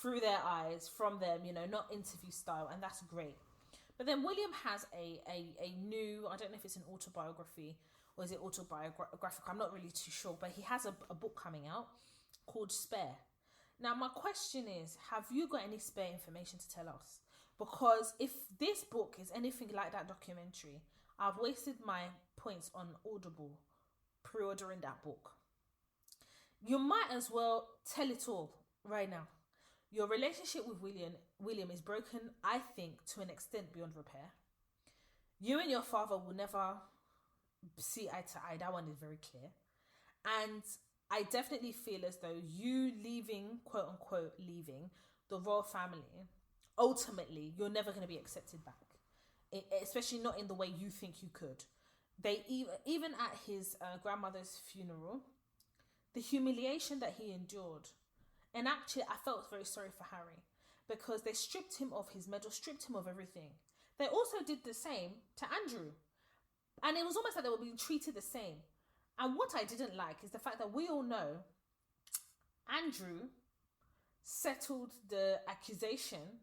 through their eyes, from them, you know, not interview style, and that's great. But then William has a new, I don't know if it's an autobiography or is it autobiographical, I'm not really too sure, but he has a book coming out called Spare. Now, my question is, have you got any spare information to tell us? Because if this book is anything like that documentary, I've wasted my points on Audible pre-ordering that book. You might as well tell it all right now. Your relationship with William is broken, I think, to an extent beyond repair. You and your father will never see eye to eye. That one is very clear. And I definitely feel as though you leaving, quote unquote, leaving the royal family, ultimately, you're never going to be accepted back. Especially not in the way you think you could. They even at his grandmother's funeral, the humiliation that he endured. And actually, I felt very sorry for Harry because they stripped him of his medal, stripped him of everything. They also did the same to Andrew. And it was almost like they were being treated the same. And what I didn't like is the fact that we all know Andrew settled the accusation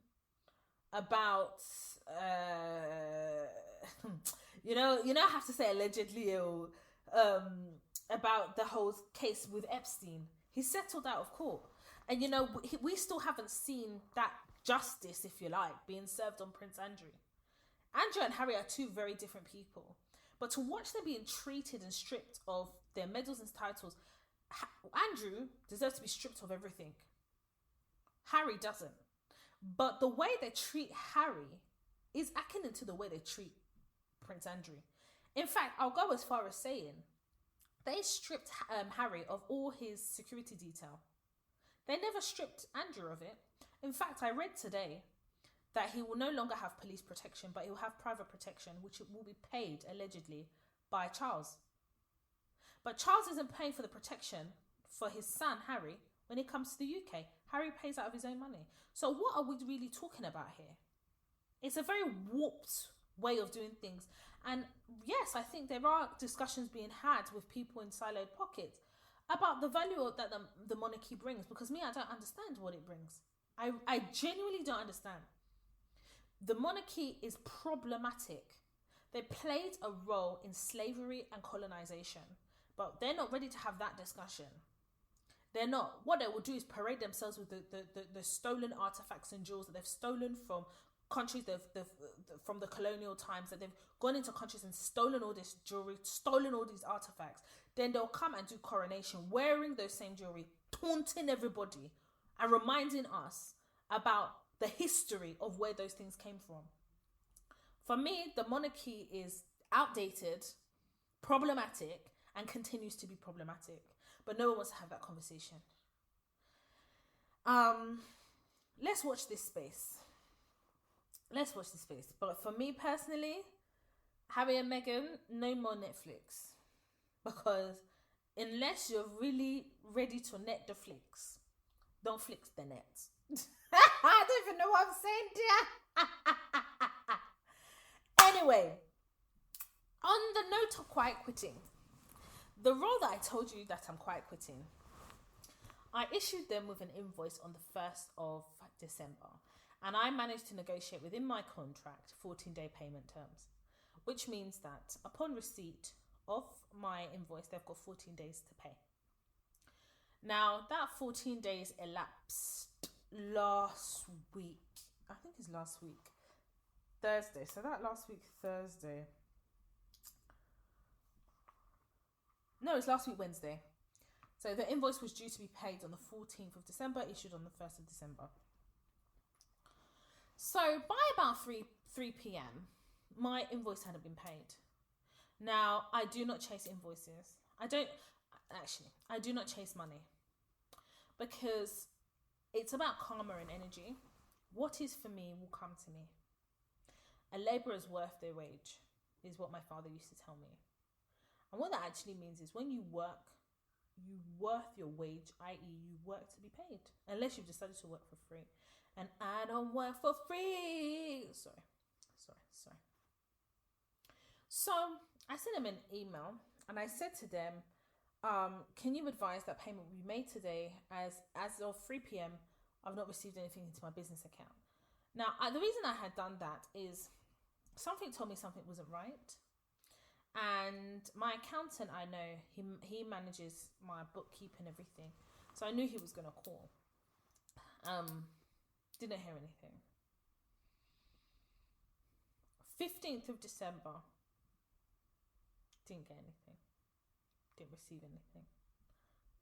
about, I have to say allegedly, about the whole case with Epstein. He settled out of court. And, we still haven't seen that justice, if you like, being served on Prince Andrew. Andrew and Harry are two very different people. But to watch them being treated and stripped of their medals and titles, Andrew deserves to be stripped of everything. Harry doesn't. But the way they treat Harry is akin to the way they treat Prince Andrew. In fact, I'll go as far as saying they stripped Harry of all his security detail. They never stripped Andrew of it. In fact, I read today that he will no longer have police protection, but he will have private protection, which will be paid, allegedly, by Charles. But Charles isn't paying for the protection for his son, Harry, when it comes to the UK. Harry pays out of his own money. So what are we really talking about here? It's a very warped way of doing things. And yes, I think there are discussions being had with people in siloed pockets about the value that the monarchy brings. Because I don't understand what it brings. I genuinely don't understand. The monarchy is problematic. They played a role in slavery and colonization, but they're not ready to have that discussion. They're not. What they will do is parade themselves with the stolen artifacts and jewels that they've stolen from countries from the colonial times, that they've gone into countries and stolen all this jewelry, stolen all these artifacts. Then they'll come and do coronation wearing those same jewelry, taunting everybody and reminding us about the history of where those things came from. For me, the monarchy is outdated, problematic, and continues to be problematic. But no one wants to have that conversation. Let's watch this space. But for me personally, Harry and Meghan, no more Netflix. Because unless you're really ready to net the flicks, don't flicks the net. I don't even know what I'm saying, dear. Anyway, on the note of quiet quitting, the role that I told you that I'm quiet quitting, I issued them with an invoice on the 1st of December. And I managed to negotiate within my contract 14-day payment terms, which means that upon receipt of my invoice, they've got 14 days to pay. Now, that 14 days elapsed last week. I think it's last week. Thursday. So that last week, Thursday. No, it's last week, Wednesday. So the invoice was due to be paid on the 14th of December, issued on the 1st of December. So by about 3 p.m, my invoice hadn't been paid. Now, I do not chase invoices. I do not chase money, because it's about karma and energy. What is for me will come to me. A labourer's worth their wage, is what my father used to tell me. And what that actually means is when you work, you worth your wage, i.e. you work to be paid. Unless you've decided to work for free. And I don't work for free. Sorry. So I sent them an email and I said to them, can you advise that payment will be made today, as of 3 p.m. I've not received anything into my business account. Now, the reason I had done that is something told me something wasn't right. And my accountant, I know, he manages my bookkeeping and everything. So I knew he was going to call. Didn't hear anything. 15th of December, didn't get anything. Didn't receive anything.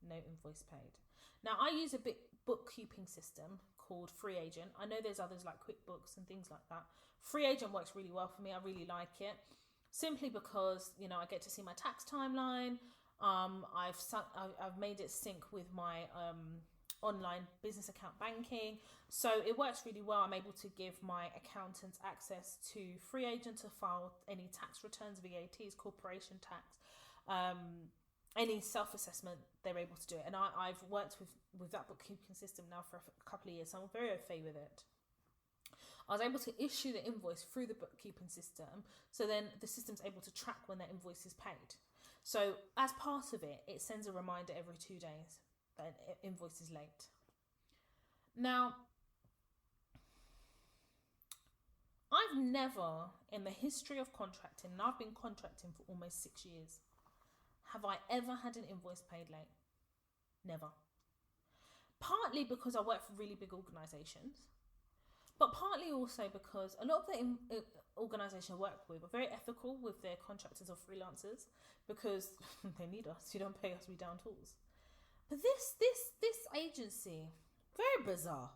No invoice paid. Now, I use a bookkeeping system called Free Agent. I know there's others like QuickBooks and things like that. Free Agent works really well for me. I really like it. Simply because, I get to see my tax timeline. I've made it sync with my online business account banking. So it works really well. I'm able to give my accountants access to Free Agent to file any tax returns, VATs, corporation tax, any self-assessment, they're able to do it. And I've worked with that bookkeeping system now for a couple of years, so I'm very au fait with it. I was able to issue the invoice through the bookkeeping system, so then the system's able to track when that invoice is paid. So as part of it, it sends a reminder every 2 days that an invoice is late. Now, I've never, in the history of contracting, and I've been contracting for almost 6 years, have I ever had an invoice paid late? Never. Partly because I work for really big organisations, but partly also because a lot of the organisations I work with are very ethical with their contractors or freelancers, because they need us. You don't pay us, we down tools. But this agency, very bizarre.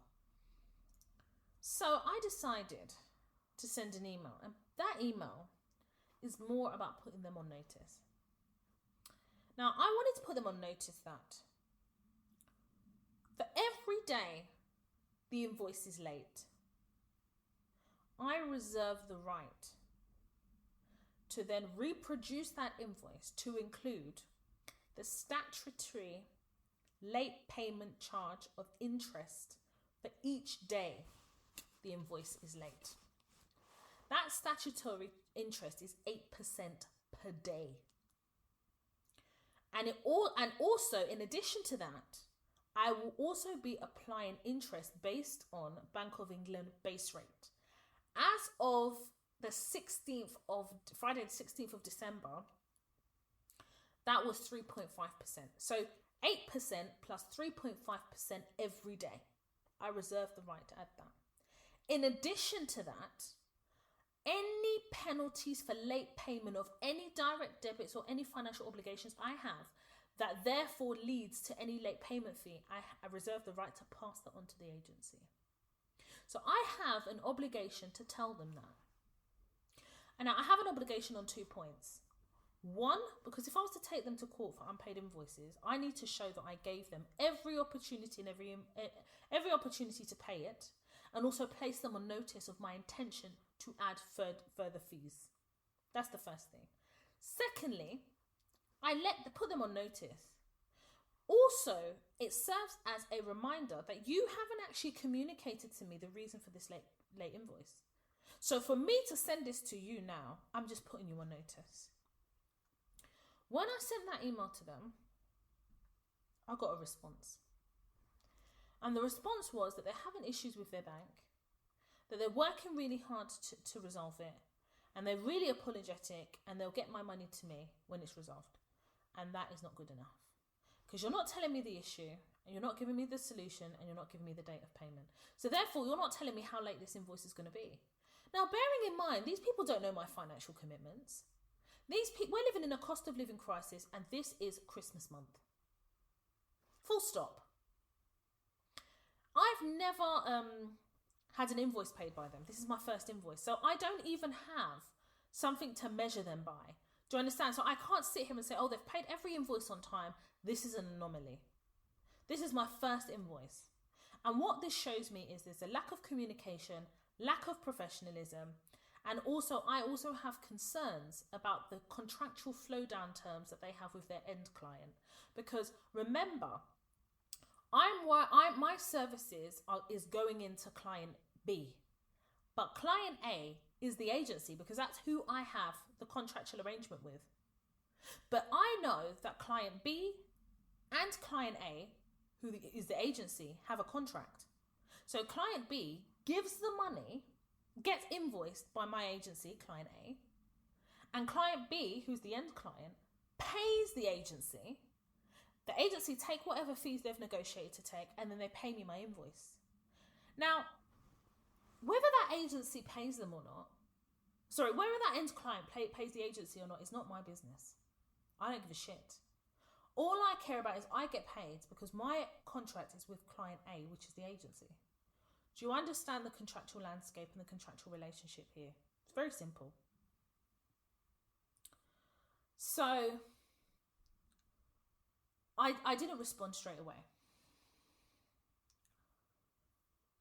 So I decided to send an email, and that email is more about putting them on notice. Now, I wanted to put them on notice that for every day the invoice is late, I reserve the right to then reproduce that invoice to include the statutory late payment charge of interest for each day the invoice is late. That statutory interest is 8% per day. And also, in addition to that, I will also be applying interest based on Bank of England base rate. As of Friday the 16th of December, that was 3.5%. So 8% plus 3.5% every day. I reserve the right to add that. In addition to that, any penalties for late payment of any direct debits or any financial obligations I have that therefore leads to any late payment fee, I reserve the right to pass that on to the agency. So I have an obligation to tell them that. And now I have an obligation on 2 points. One, because if I was to take them to court for unpaid invoices, I need to show that I gave them every opportunity and every opportunity to pay it, and also place them on notice of my intention to add further fees. That's the first thing. Secondly, I put them on notice. Also, it serves as a reminder that you haven't actually communicated to me the reason for this late invoice. So for me to send this to you now, I'm just putting you on notice. When I sent that email to them, I got a response. And the response was that they're having issues with their bank, that they're working really hard to resolve it, and they're really apologetic, and they'll get my money to me when it's resolved. And that is not good enough. because you're not telling me the issue, and you're not giving me the solution, and you're not giving me the date of payment. So therefore, you're not telling me how late this invoice is going to be. Now, bearing in mind, these people don't know my financial commitments. We're living in a cost of living crisis, and this is Christmas month. Full stop. I've never had an invoice paid by them. This is my first invoice. So I don't even have something to measure them by. Do you understand? So I can't sit here and say, oh, they've paid every invoice on time. This is an anomaly. This is my first invoice. And what this shows me is there's a lack of communication, lack of professionalism, and also I also have concerns about the contractual flow down terms that they have with their end client. Because remember, my services is going into client B, but client A is the agency because that's who I have the contractual arrangement with. But I know that client B and client A, who is the agency, have a contract. So client B gives the money, gets invoiced by my agency, client A, and client B, who's the end client, pays the agency. The agency take whatever fees they've negotiated to take, and then they pay me my invoice. Now, whether that agency pays them or not, whether that end client pays the agency or not is not my business. I don't give a shit. All I care about is I get paid because my contract is with client A, which is the agency. Do you understand the contractual landscape and the contractual relationship here? It's very simple. So I didn't respond straight away.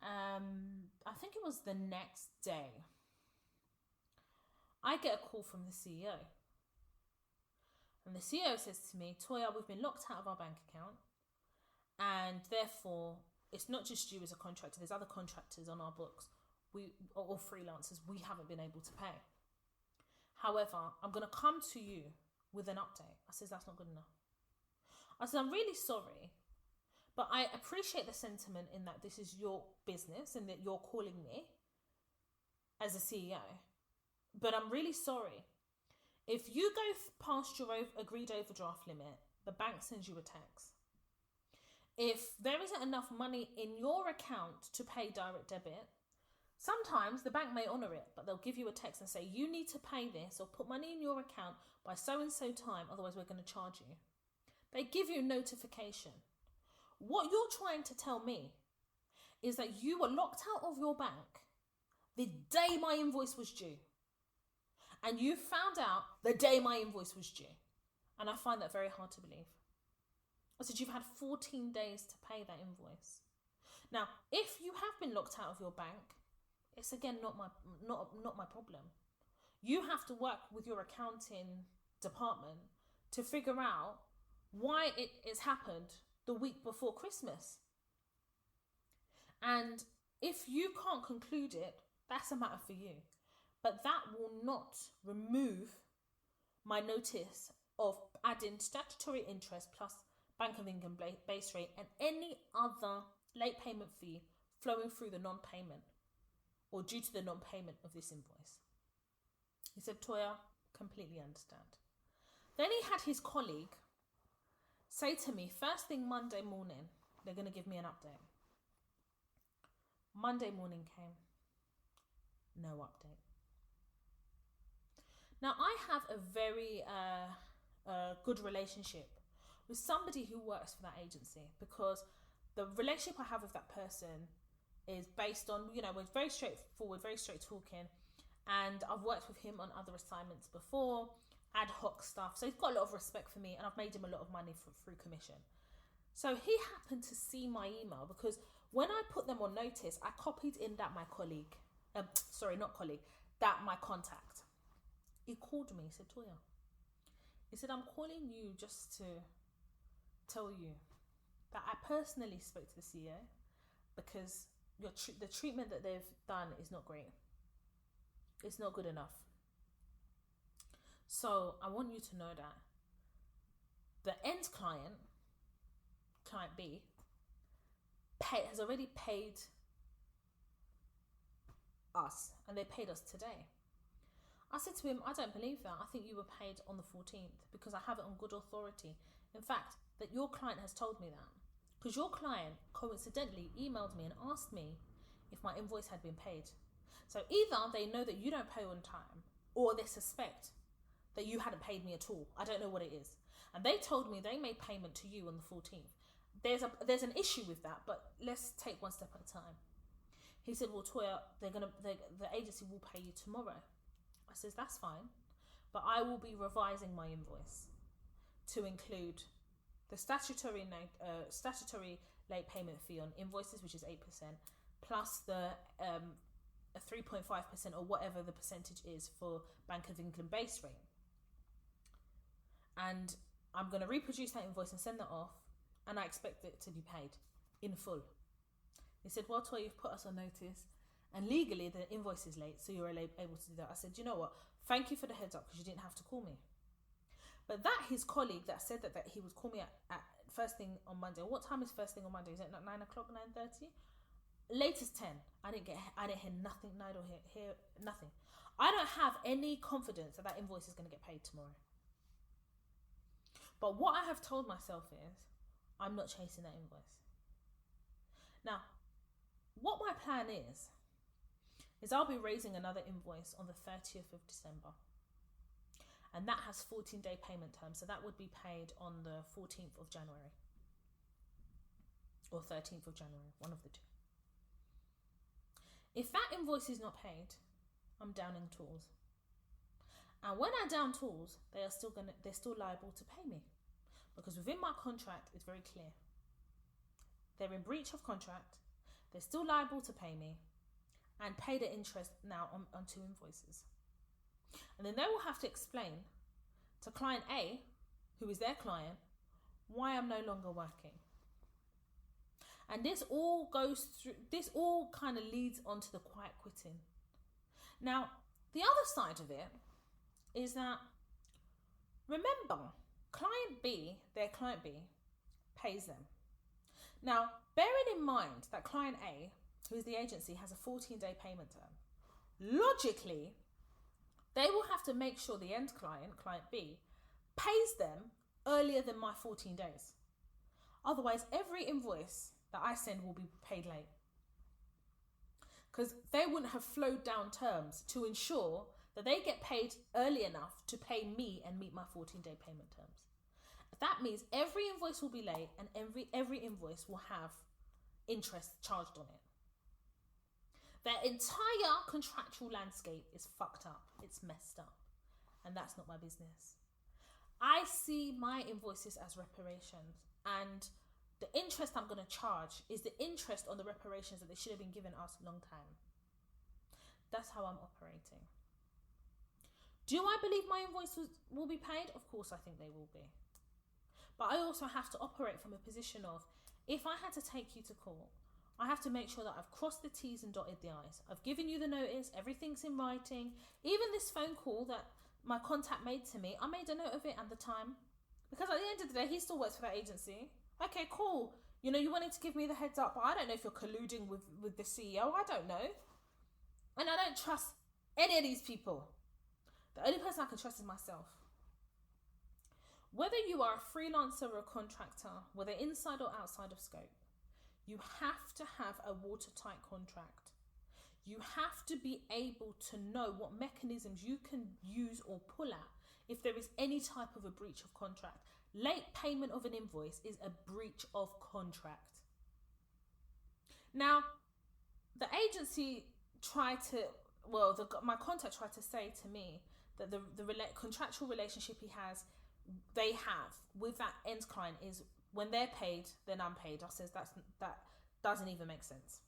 I think it was the next day. I get a call from the CEO. And the CEO says to me, Toya, we've been locked out of our bank account. And therefore, it's not just you as a contractor. There's other contractors on our books, or freelancers, we haven't been able to pay. However, I'm going to come to you with an update. I says, that's not good enough. I said, I'm really sorry, but I appreciate the sentiment in that this is your business and that you're calling me as a CEO. But I'm really sorry. If you go past your agreed overdraft limit, the bank sends you a text. If there isn't enough money in your account to pay direct debit, sometimes the bank may honour it, but they'll give you a text and say, you need to pay this or put money in your account by so-and-so time, otherwise we're going to charge you. They give you notification. What you're trying to tell me is that you were locked out of your bank the day my invoice was due. And you found out the day my invoice was due. And I find that very hard to believe. I said, you've had 14 days to pay that invoice. Now, if you have been locked out of your bank, it's again not my problem. You have to work with your accounting department to figure out why it has happened the week before Christmas. And if you can't conclude it, that's a matter for you. But that will not remove my notice of adding statutory interest plus Bank of England base rate and any other late payment fee flowing through the non-payment or due to the non-payment of this invoice. He said, Toya, completely understand. Then he had his colleague say to me, first thing Monday morning, they're going to give me an update. Monday morning came, no update. Now, I have a very good relationship with somebody who works for that agency because the relationship I have with that person is based on, we're very straightforward, very straight talking. And I've worked with him on other assignments before, ad hoc stuff. So he's got a lot of respect for me and I've made him a lot of money through commission. So he happened to see my email because when I put them on notice, I copied in that my colleague, my contact. He called me, he said, Toya, he said, I'm calling you just to tell you that I personally spoke to the CEO because the treatment that they've done is not great. It's not good enough. So I want you to know that the end client, client B, has already paid us and they paid us today. I said to him, I don't believe that. I think you were paid on the 14th because I have it on good authority. In fact, that your client has told me that, because your client coincidentally emailed me and asked me if my invoice had been paid. So either they know that you don't pay on time, or they suspect that you hadn't paid me at all. I don't know what it is. And they told me they made payment to you on the 14th. There's an issue with that, but let's take one step at a time. He said, well, Toya, the agency will pay you tomorrow. I says, that's fine, but I will be revising my invoice to include the statutory late payment fee on invoices, which is 8%, plus the a 3.5% or whatever the percentage is for Bank of England base rate. And I'm going to reproduce that invoice and send that off, and I expect it to be paid in full. He said, well, Toy, you've put us on notice, and legally the invoice is late, so you're able to do that. I said, you know what? Thank you for the heads up, because you didn't have to call me. But his colleague that said that he would call me at first thing on Monday. What time is first thing on Monday? Is it not 9 o'clock, 9:30? Latest 10. I didn't hear nothing, or hear nothing. I don't have any confidence that invoice is going to get paid tomorrow. But what I have told myself is, I'm not chasing that invoice. Now, what my plan is I'll be raising another invoice on the 30th of December. And that has 14-day payment terms. So that would be paid on the 14th of January. Or 13th of January, one of the two. If that invoice is not paid, I'm downing tools. And when I down tools, they're still liable to pay me. Because within my contract, it's very clear. They're in breach of contract. They're still liable to pay me and pay the interest now on 2 invoices. And then they will have to explain to client A, who is their client, why I'm no longer working. And this all kind of leads on to the quiet quitting. Now, the other side of it is that, remember, their client B, pays them. Now, bearing in mind that client A, who is the agency, has a 14-day payment term, logically, they will have to make sure the end client B, pays them earlier than my 14 days. Otherwise, every invoice that I send will be paid late. Because they wouldn't have flowed down terms to ensure that they get paid early enough to pay me and meet my 14-day payment terms. That means every invoice will be late, and every invoice will have interest charged on it. Their entire contractual landscape is fucked up. It's messed up. And that's not my business. I see my invoices as reparations, and the interest I'm going to charge is the interest on the reparations that they should have been given us a long time. That's how I'm operating. Do I believe my invoices will be paid? Of course, I think they will be. But I also have to operate from a position of, if I had to take you to court, I have to make sure that I've crossed the T's and dotted the I's. I've given you the notice, everything's in writing. Even this phone call that my contact made to me, I made a note of it at the time. Because at the end of the day, he still works for that agency. Okay, cool. You wanted to give me the heads up, but I don't know if you're colluding with the CEO. I don't know. And I don't trust any of these people. The only person I can trust is myself. Whether you are a freelancer or a contractor, whether inside or outside of scope, you have to have a watertight contract. You have to be able to know what mechanisms you can use or pull at if there is any type of a breach of contract. Late payment of an invoice is a breach of contract. Now, the agency my contact tried to say to me that the contractual relationship they have with that end client is when they're paid, then I'm paid. I says that doesn't even make sense.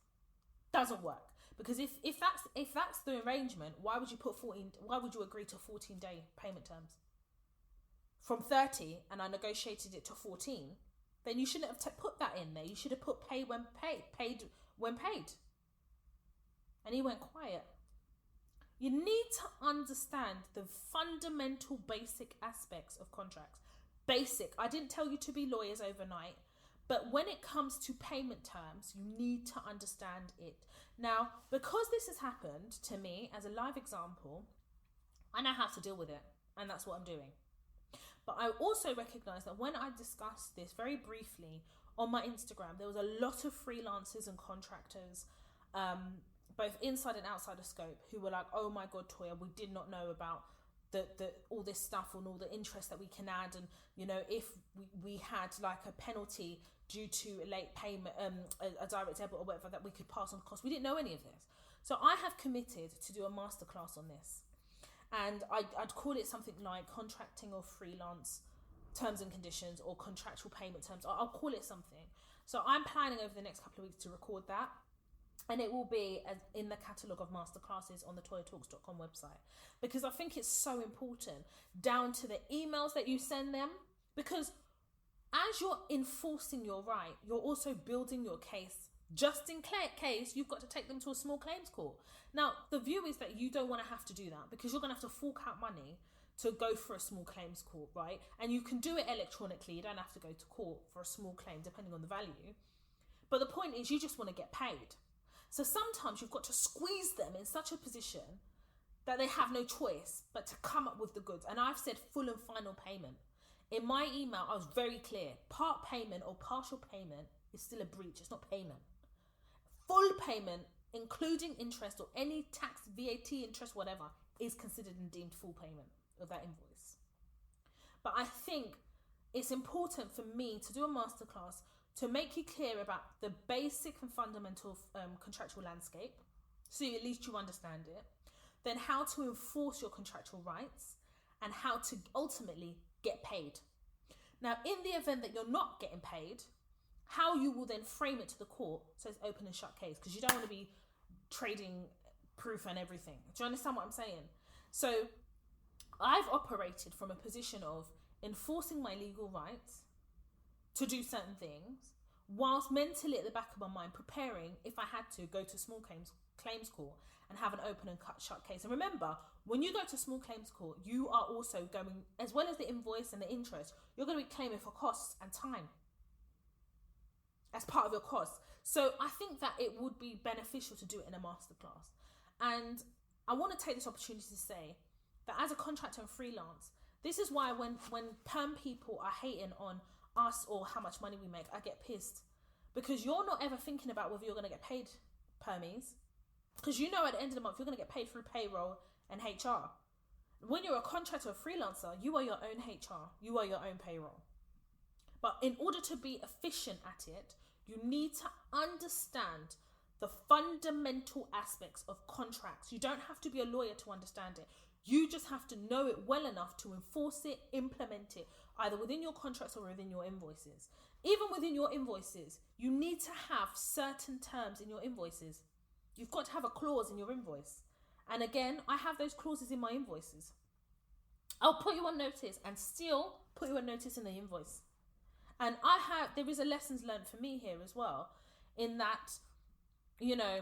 Doesn't work. Because if that's the arrangement, why would you agree to 14-day payment terms? From 30 and I negotiated it to 14, then you shouldn't have put that in there. You should have put paid when paid. And he went quiet. You need to understand the fundamental basic aspects of contracts. Basic. I didn't tell you to be lawyers overnight, but when it comes to payment terms, you need to understand it. Now, because this has happened to me as a live example, I know how to deal with it, and that's what I'm doing. But I also recognize that when I discussed this very briefly on my Instagram, there was a lot of freelancers and contractors, both inside and outside of scope, who were like, oh my God, Toya, we did not know about the all this stuff and all the interest that we can add, and you know, if we had like a penalty due to a late payment, a direct debit or whatever, that we could pass on cost. We didn't know any of this. So I have committed to do a masterclass on this, and I'd call it something like contracting or freelance terms and conditions, or contractual payment terms. I'll call it something. So I'm planning over the next couple of weeks to record that, and it will be in the catalogue of masterclasses on the toyatalks.com website, because I think it's so important, down to the emails that you send them, because as you're enforcing your right, you're also building your case. Just in case you've got to take them to a small claims court. Now, the view is that you don't want to have to do that, because you're going to have to fork out money to go for a small claims court, right? And you can do it electronically. You don't have to go to court for a small claim, depending on the value. But the point is, you just want to get paid. So sometimes you've got to squeeze them in such a position that they have no choice but to come up with the goods. And I've said full and final payment. In my email, I was very clear. Part payment or partial payment is still a breach. It's not payment. Full payment, including interest or any tax, VAT, interest, whatever, is considered and deemed full payment of that invoice. But I think it's important for me to do a masterclass to make you clear about the basic and fundamental contractual landscape, so at least you understand it, then how to enforce your contractual rights, and how to ultimately get paid. Now, in the event that you're not getting paid, how you will then frame it to the court so it's open and shut case, because you don't want to be trading proof and everything. Do you understand what I'm saying? So I've operated from a position of enforcing my legal rights to do certain things, whilst mentally at the back of my mind preparing, if I had to, go to small claims court and have an open and shut case. And remember, when you go to small claims court, you are also going, as well as the invoice and the interest, you're going to be claiming for costs and time as part of your costs. So I think that it would be beneficial to do it in a masterclass. And I want to take this opportunity to say that as a contractor and freelance, this is why when perm people are hating on us or how much money we make, I get pissed, because you're not ever thinking about whether you're going to get paid, permies, because you know at the end of the month you're going to get paid through payroll and HR. When you're a contractor or freelancer, you are your own HR, you are your own payroll. But in order to be efficient at it, you need to understand the fundamental aspects of contracts. You don't have to be a lawyer to understand it. You just have to know it well enough to enforce it, implement it, either within your contracts or within your invoices. Even within your invoices, you need to have certain terms in your invoices. You've got to have a clause in your invoice. And again, I have those clauses in my invoices. I'll put you on notice and still put you on notice in the invoice. And there is a lessons learned for me here as well, in that, you know,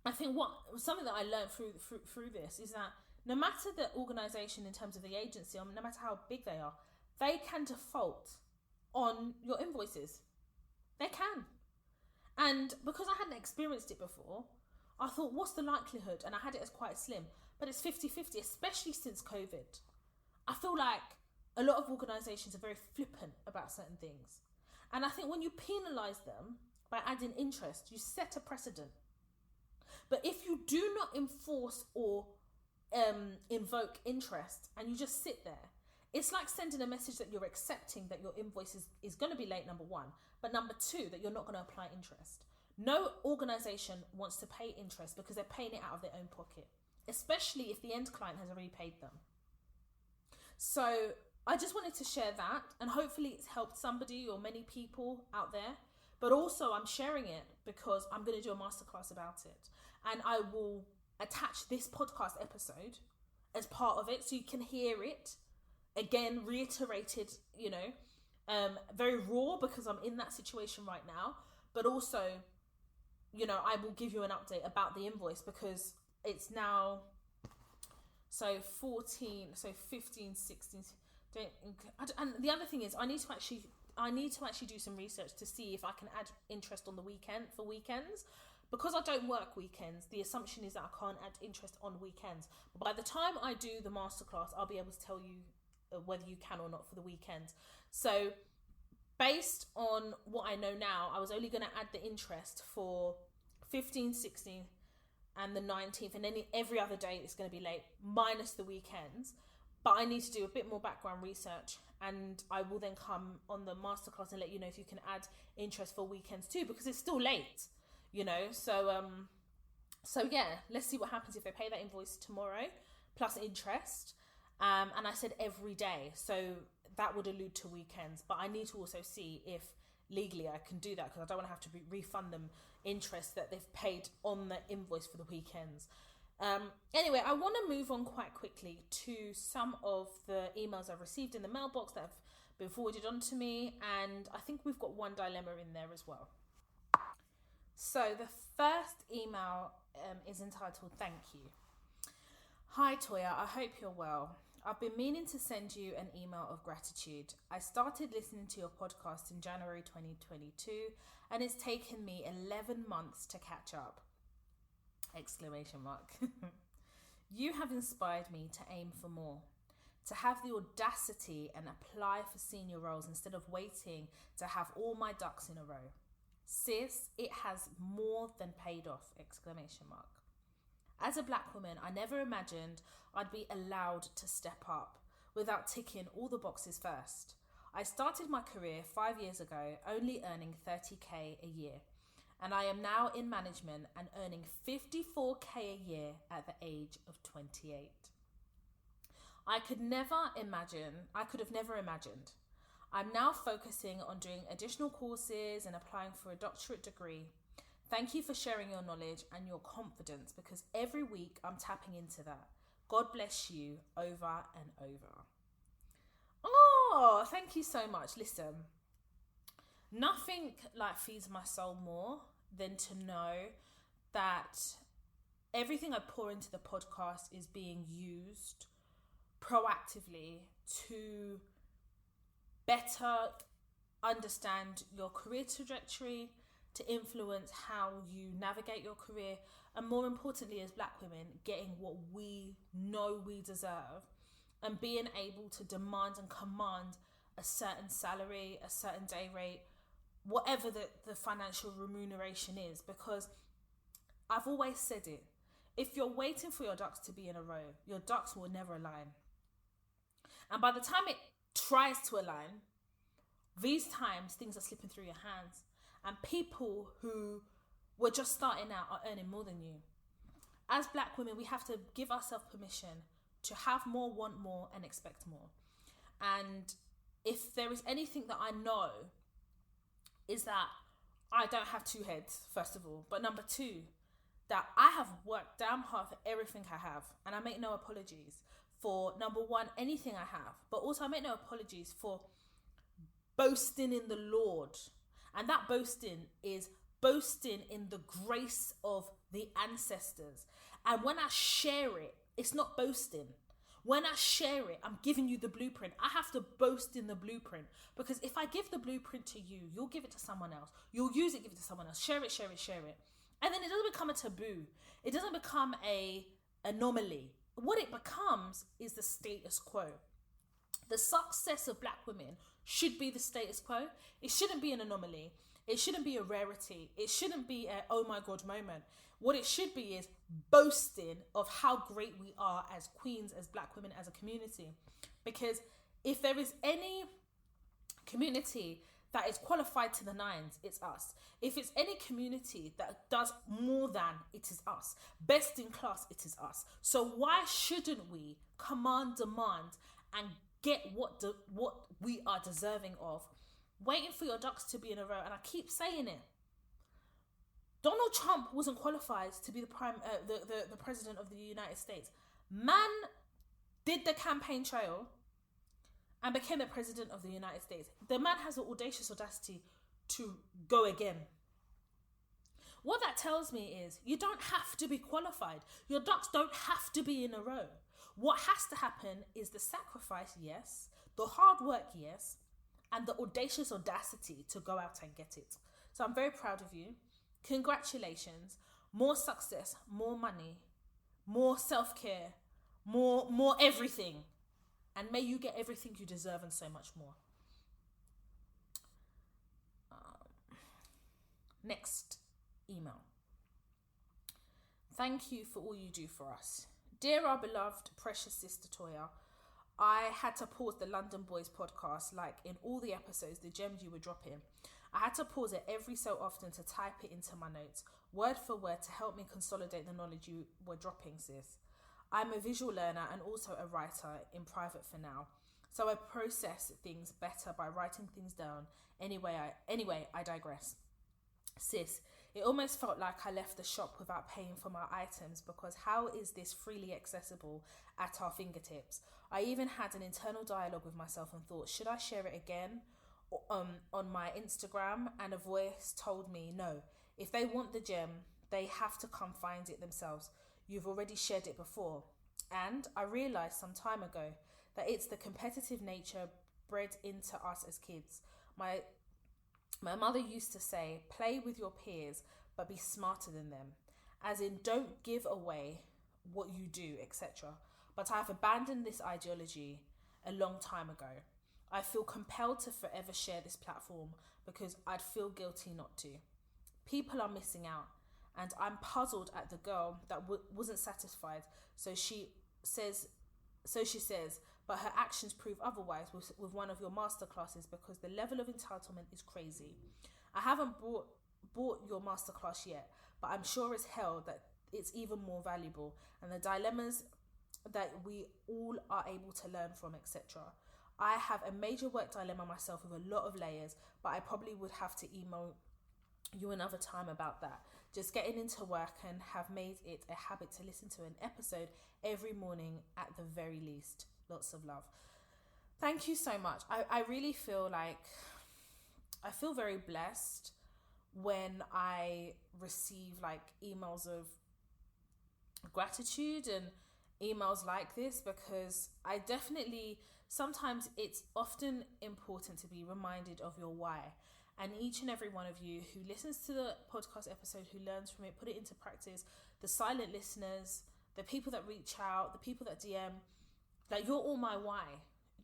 I think something that I learned through this is that no matter the organisation in terms of the agency, or no matter how big they are, they can default on your invoices. They can. And because I hadn't experienced it before, I thought, what's the likelihood? And I had it as quite slim. But it's 50-50, especially since COVID. I feel like a lot of organisations are very flippant about certain things. And I think when you penalise them by adding interest, you set a precedent. But if you do not enforce or invoke interest and you just sit there, it's like sending a message that you're accepting that your invoice is going to be late, number one, but number two, that you're not going to apply interest. No organisation wants to pay interest because they're paying it out of their own pocket, especially if the end client has already paid them. So I just wanted to share that, and hopefully it's helped somebody or many people out there. But also I'm sharing it because I'm going to do a masterclass about it, and I will attach this podcast episode as part of it so you can hear it again, reiterated, you know, very raw, because I'm in that situation right now. But also, you know, I will give you an update about the invoice, because it's now 15, 16. And the other thing is, I need to actually do some research to see if I can add interest on the weekend for weekends. Because I don't work weekends, the assumption is that I can't add interest on weekends. But by the time I do the masterclass, I'll be able to tell you whether you can or not for the weekends. So based on what I know now, I was only going to add the interest for 15th, 16th and the 19th, and then every other day it's going to be late, minus the weekends. But I need to do a bit more background research, and I will then come on the masterclass and let you know if you can add interest for weekends too, because it's still late, you know. So yeah, let's see what happens if they pay that invoice tomorrow plus interest. And I said every day, so that would allude to weekends. But I need to also see if legally I can do that, because I don't want to have to refund them interest that they've paid on the invoice for the weekends. Anyway, I want to move on quite quickly to some of the emails I've received in the mailbox that have been forwarded on to me, and I think we've got one dilemma in there as well. So the first email is entitled "Thank You." Hi Toya, I hope you're well. I've been meaning to send you an email of gratitude. I started listening to your podcast in January 2022, and it's taken me 11 months to catch up. ! You have inspired me to aim for more, to have the audacity and apply for senior roles instead of waiting to have all my ducks in a row. Sis, it has more than paid off! ! As a black woman, I never imagined I'd be allowed to step up without ticking all the boxes first. I started my career 5 years ago, only earning 30k a year. And I am now in management and earning 54k a year at the age of 28. I could have never imagined. I'm now focusing on doing additional courses and applying for a doctorate degree. Thank you for sharing your knowledge and your confidence, because every week I'm tapping into that. God bless you over and over. Oh, thank you so much. Listen, nothing feeds my soul more than to know that everything I pour into the podcast is being used proactively to better understand your career trajectory, to influence how you navigate your career, and more importantly, as black women, getting what we know we deserve and being able to demand and command a certain salary, a certain day rate, whatever the financial remuneration is. Because I've always said it, if you're waiting for your ducks to be in a row, your ducks will never align. And by the time it tries to align, these times things are slipping through your hands, and people who were just starting out are earning more than you. As black women, we have to give ourselves permission to have more, want more, and expect more. And if there is anything that I know, is that I don't have two heads, first of all. But number two, that I have worked damn hard for everything I have. And I make no apologies for, number one, anything I have. But also I make no apologies for boasting in the Lord. And that boasting is boasting in the grace of the ancestors. And when I share it, it's not boasting. When I share it, I'm giving you the blueprint. I have to boast in the blueprint, because if I give the blueprint to you, you'll give it to someone else. You'll use it, give it to someone else. Share it, share it, share it. And then it doesn't become a taboo. It doesn't become a anomaly. What it becomes is the status quo. The success of black women should be the status quo. It shouldn't be an anomaly. It shouldn't be a rarity. It shouldn't be a oh my God moment. What it should be is boasting of how great we are as queens, as black women, as a community. Because if there is any community that is qualified to the nines, it's us. If it's any community that does more than, it is us. Best in class, it is us. So why shouldn't we command, demand, and get what we are deserving of, waiting for your ducks to be in a row? And I keep saying it. Donald Trump wasn't qualified to be the president of the United States. Man did the campaign trail and became the president of the United States. The man has the audacious audacity to go again. What that tells me is you don't have to be qualified. Your ducks don't have to be in a row. What has to happen is the sacrifice, yes, the hard work, yes, and the audacious audacity to go out and get it. So I'm very proud of you. Congratulations. More success, more money, more self-care, more everything. And may you get everything you deserve and so much more. Next email. Thank you for all you do for us. Dear our beloved, precious sister Toya, I had to pause the London Boys podcast, like in all the episodes, the gems you were dropping. I had to pause it every so often to type it into my notes, word for word, to help me consolidate the knowledge you were dropping, sis. I'm a visual learner and also a writer in private for now, so I process things better by writing things down. Anyway, I digress. Sis, it almost felt like I left the shop without paying for my items, because how is this freely accessible at our fingertips? I even had an internal dialogue with myself and thought, should I share it again on my Instagram? And a voice told me, no, if they want the gem, they have to come find it themselves. You've already shared it before. And I realised some time ago that it's the competitive nature bred into us as kids. My mother used to say, play with your peers, but be smarter than them. As in, don't give away what you do, etc. But I've abandoned this ideology a long time ago. I feel compelled to forever share this platform because I'd feel guilty not to. People are missing out, and I'm puzzled at the girl that wasn't satisfied. So she says, but her actions prove otherwise with one of your masterclasses, because the level of entitlement is crazy. I haven't bought your masterclass yet, but I'm sure as hell that it's even more valuable, and the dilemmas that we all are able to learn from, etc. I have a major work dilemma myself with a lot of layers, but I probably would have to email you another time about that. Just getting into work and have made it a habit to listen to an episode every morning at the very least. Lots of love. Thank you so much. I really feel like I feel very blessed when I receive like emails of gratitude and emails like this, because I definitely, sometimes it's often important to be reminded of your why. And each and every one of you who listens to the podcast episode, who learns from it, put it into practice, the silent listeners, the people that reach out, the people that DM, like, you're all my why.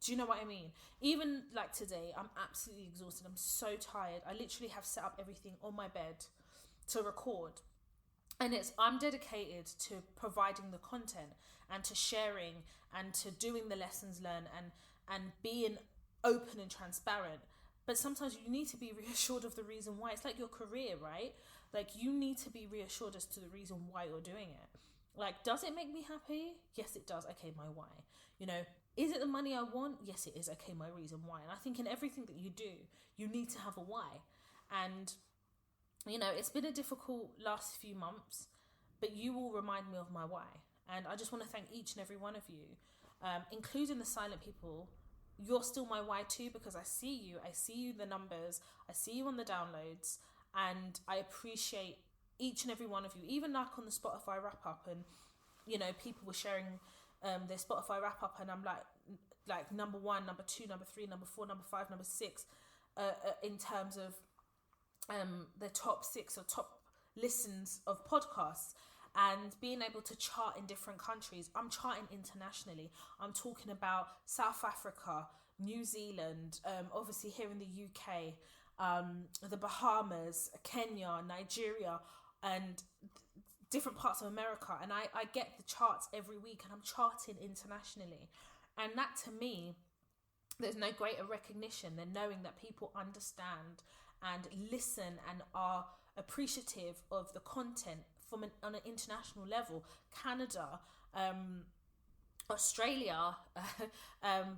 Do you know what I mean? Even like today, I'm absolutely exhausted. I'm so tired. I literally have set up everything on my bed to record. And I'm dedicated to providing the content and to sharing and to doing the lessons learned and being open and transparent. But sometimes you need to be reassured of the reason why. It's like your career, right? Like, you need to be reassured as to the reason why you're doing it. Like, does it make me happy? Yes, it does. Okay, my why. You know, is it the money I want? Yes, it is. Okay, my reason why. And I think in everything that you do, you need to have a why. And, you know, it's been a difficult last few months, but you will remind me of my why. And I just want to thank each and every one of you, including the silent people. You're still my why too, because I see you, the numbers, I see you on the downloads, and I appreciate each and every one of you. Even like on the Spotify wrap up, and you know, people were sharing their Spotify wrap up, and I'm like number 1, number 2, number 3, number 4, number 5, number 6 in terms of the top 6 or top listens of podcasts. And being able to chart in different countries. I'm charting internationally. I'm talking about South Africa, New Zealand, obviously here in the UK, the Bahamas, Kenya, Nigeria, and different parts of America. And I get the charts every week, and I'm charting internationally. And that, to me, there's no greater recognition than knowing that people understand and listen and are appreciative of the content on an international level. Canada, Australia,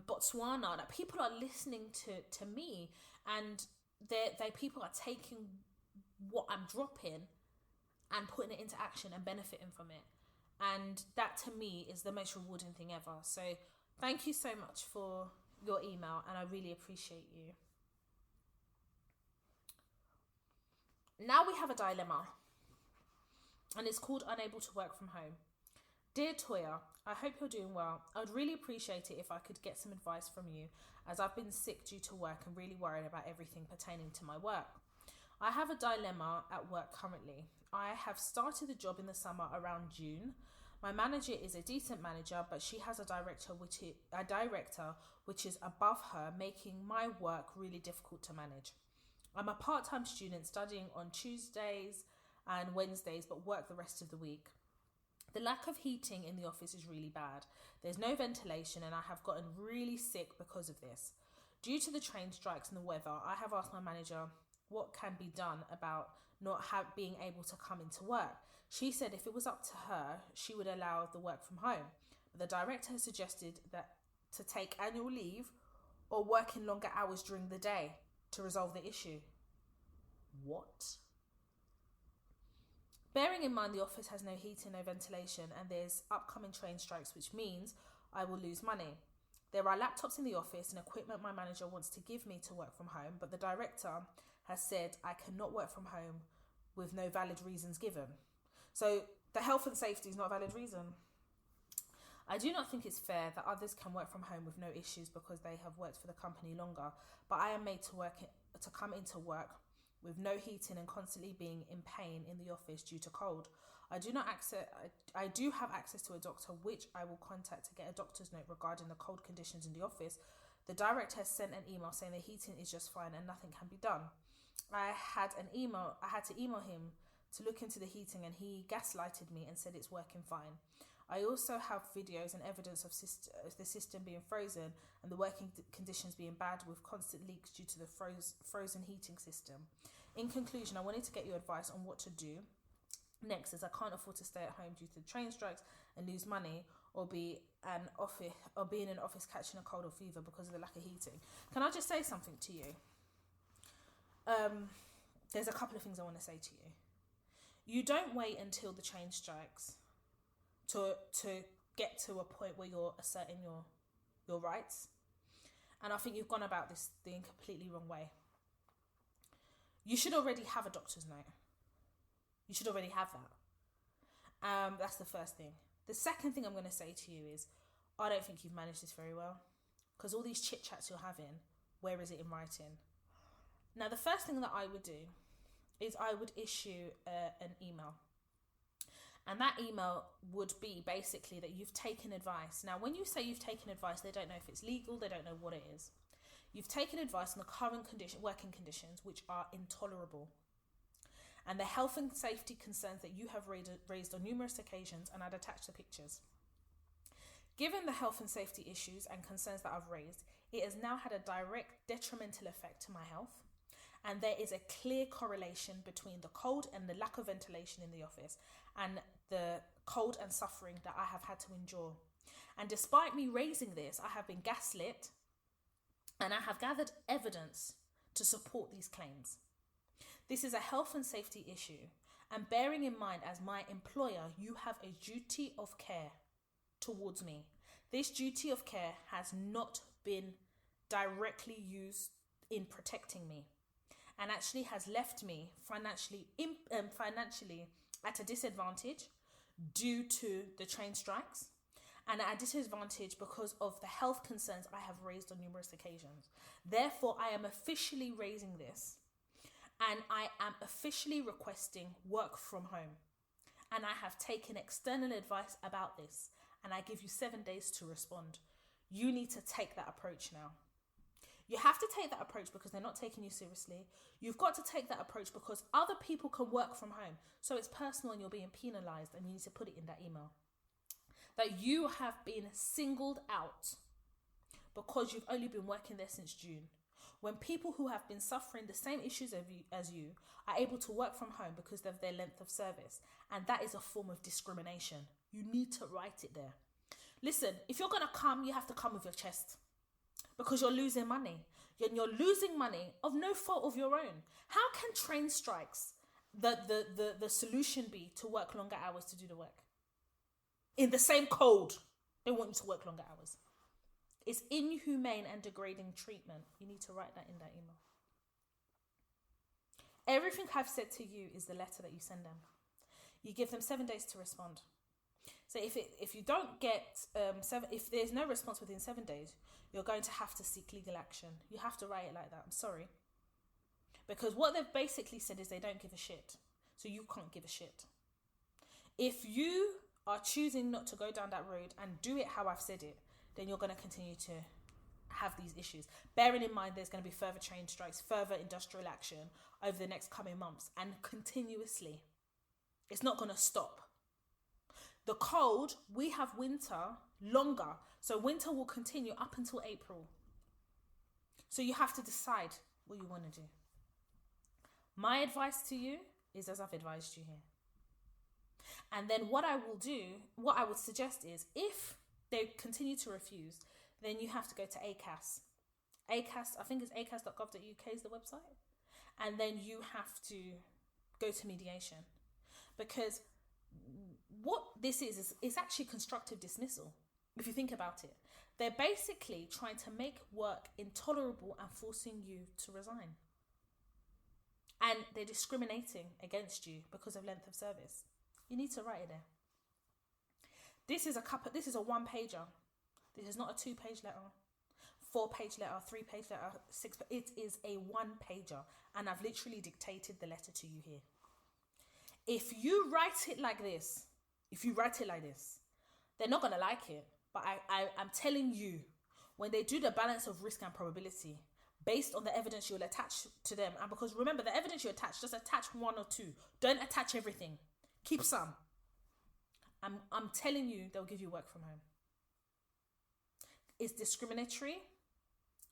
Botswana, that people are listening to me, and they people are taking what I'm dropping and putting it into action and benefiting from it. And that, to me, is the most rewarding thing ever. So thank you so much for your email, and I really appreciate you. Now we have a dilemma, and it's called Unable to Work from Home. Dear Toya, I hope you're doing well. I'd really appreciate it if I could get some advice from you, as I've been sick due to work and really worried about everything pertaining to my work. I have a dilemma at work currently. I have started the job in the summer around June. My manager is a decent manager, but she has a director which is above her, making my work really difficult to manage. I'm a part-time student studying on Tuesdays and Wednesdays, but work the rest of the week. The lack of heating in the office is really bad. There's no ventilation, and I have gotten really sick because of this. Due to the train strikes and the weather, I have asked my manager what can be done about not being able to come into work. She said if it was up to her, she would allow the work from home. But the director has suggested that to take annual leave or work in longer hours during the day to resolve the issue. What? Bearing in mind the office has no heating, no ventilation, and there's upcoming train strikes, which means I will lose money. There are laptops in the office and equipment my manager wants to give me to work from home, but the director has said I cannot work from home with no valid reasons given. So the health and safety is not a valid reason. I do not think it's fair that others can work from home with no issues because they have worked for the company longer, but I am made to come into work with no heating and constantly being in pain in the office due to cold. I do have access to a doctor, which I will contact to get a doctor's note regarding the cold conditions in the office. The director has sent an email saying the heating is just fine and nothing can be done. I had to email him to look into the heating, and he gaslighted me and said it's working fine. I also have videos and evidence of the system being frozen and the working conditions being bad with constant leaks due to the frozen heating system. In conclusion, I wanted to get your advice on what to do next, as I can't afford to stay at home due to the train strikes and lose money, or be in an office catching a cold or fever because of the lack of heating. Can I just say something to you? There's a couple of things I want to say to you. You don't wait until the train strikes to get to a point where you're asserting your rights. And I think you've gone about this the completely wrong way. You should already have a doctor's note. You should already have that. That's the first thing. The second thing I'm going to say to you is, I don't think you've managed this very well, because all these chit chats you're having, where is it in writing? Now, the first thing that I would do is I would issue an email. And that email would be basically that you've taken advice. Now, when you say you've taken advice, they don't know if it's legal, they don't know what it is. You've taken advice on the current working conditions, which are intolerable, and the health and safety concerns that you have raised on numerous occasions, and I'd attach the pictures. Given the health and safety issues and concerns that I've raised, it has now had a direct detrimental effect to my health, and there is a clear correlation between the cold and the lack of ventilation in the office and the cold and suffering that I have had to endure. And despite me raising this, I have been gaslit, and I have gathered evidence to support these claims. This is a health and safety issue, and bearing in mind, as my employer, you have a duty of care towards me. This duty of care has not been directly used in protecting me, and actually has left me financially at a disadvantage due to the train strikes, and at a disadvantage because of the health concerns I have raised on numerous occasions. Therefore, I am officially raising this, and I am officially requesting work from home. And I have taken external advice about this, and I give you 7 days to respond. You need to take that approach now. You have to take that approach because they're not taking you seriously. You've got to take that approach because other people can work from home. So it's personal and you're being penalised, and you need to put it in that email. That you have been singled out because you've only been working there since June. When people who have been suffering the same issues as you are able to work from home because of their length of service. And that is a form of discrimination. You need to write it there. Listen, if you're going to come, you have to come with your chest. Because you're losing money. You're losing money of no fault of your own. How can train strikes the solution be to work longer hours to do the work? In the same code, they want you to work longer hours. It's inhumane and degrading treatment. You need to write that in that email. Everything I've said to you is the letter that you send them. You give them 7 days to respond. So if you don't get if there's no response within 7 days, you're going to have to seek legal action. You have to write it like that. I'm sorry. Because what they've basically said is they don't give a shit. So you can't give a shit. If you are choosing not to go down that road and do it how I've said it, then you're going to continue to have these issues. Bearing in mind there's going to be further train strikes, further industrial action over the next coming months, and continuously. It's not going to stop. The cold, we have winter longer. So winter will continue up until April. So you have to decide what you want to do. My advice to you is as I've advised you here. And then what I would suggest is, if they continue to refuse, then you have to go to ACAS. ACAS, I think it's acas.gov.uk is the website. And then you have to go to mediation. Because what this is actually constructive dismissal, if you think about it. They're basically trying to make work intolerable and forcing you to resign. And they're discriminating against you because of length of service. You need to write it there. This is a one-pager. This is not a 2-page letter, 4-page letter, 3-page letter, 6. It is a one-pager, and I've literally dictated the letter to you here. If you write it like this, they're not gonna like it. But I'm telling you, when they do the balance of risk and probability, based on the evidence you'll attach to them, and because remember, the evidence you attach, just attach 1 or 2. Don't attach everything. Keep some. I'm telling you, they'll give you work from home. It's discriminatory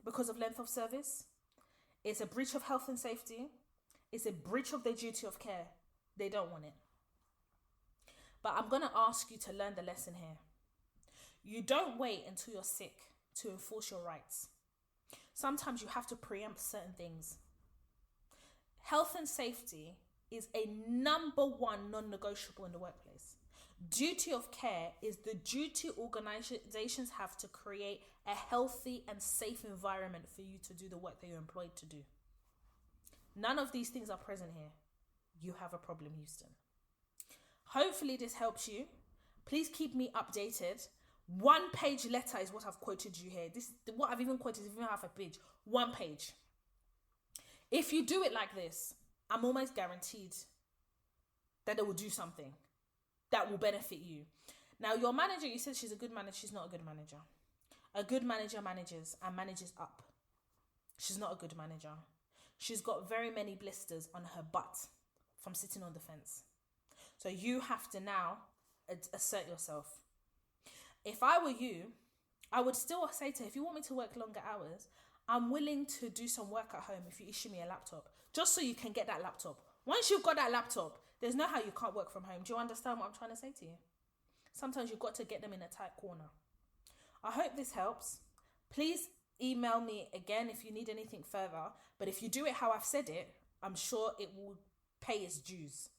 because of length of service. It's a breach of health and safety. It's a breach of their duty of care. They don't want it. But I'm going to ask you to learn the lesson here. You don't wait until you're sick to enforce your rights. Sometimes you have to preempt certain things. Health and safety is a number 1 non-negotiable in the workplace. Duty of care is the duty organizations have to create a healthy and safe environment for you to do the work that you're employed to do. None of these things are present here. You have a problem, Houston. Hopefully this helps you. Please keep me updated. 1-page letter is what I've quoted you here. What I've even quoted is even half a page. 1 page. If you do it like this, I'm almost guaranteed that they will do something that will benefit you. Now, your manager, you said she's a good manager. She's not a good manager. A good manager manages and manages up. She's not a good manager. She's got very many blisters on her butt from sitting on the fence. So you have to now assert yourself. If I were you, I would still say to her, if you want me to work longer hours, I'm willing to do some work at home if you issue me a laptop, just so you can get that laptop. Once you've got that laptop, there's no how you can't work from home. Do you understand what I'm trying to say to you? Sometimes you've got to get them in a tight corner. I hope this helps. Please email me again if you need anything further. But if you do it how I've said it, I'm sure it will pay its dues.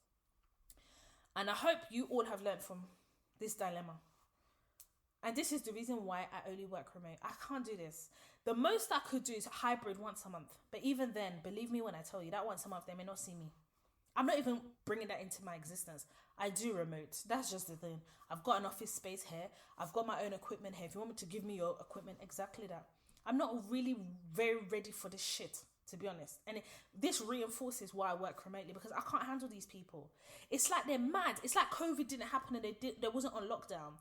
And I hope you all have learned from this dilemma. And this is the reason why I only work remote. I can't do this. The most I could do is hybrid once a month. But even then, believe me when I tell you, that once a month, they may not see me. I'm not even bringing that into my existence. I do remote. That's just the thing. I've got an office space here. I've got my own equipment here. If you want me to give me your equipment, exactly that. I'm not really very ready for this shit, to be honest. And this reinforces why I work remotely, because I can't handle these people. It's like they're mad. It's like COVID didn't happen and they wasn't on lockdown.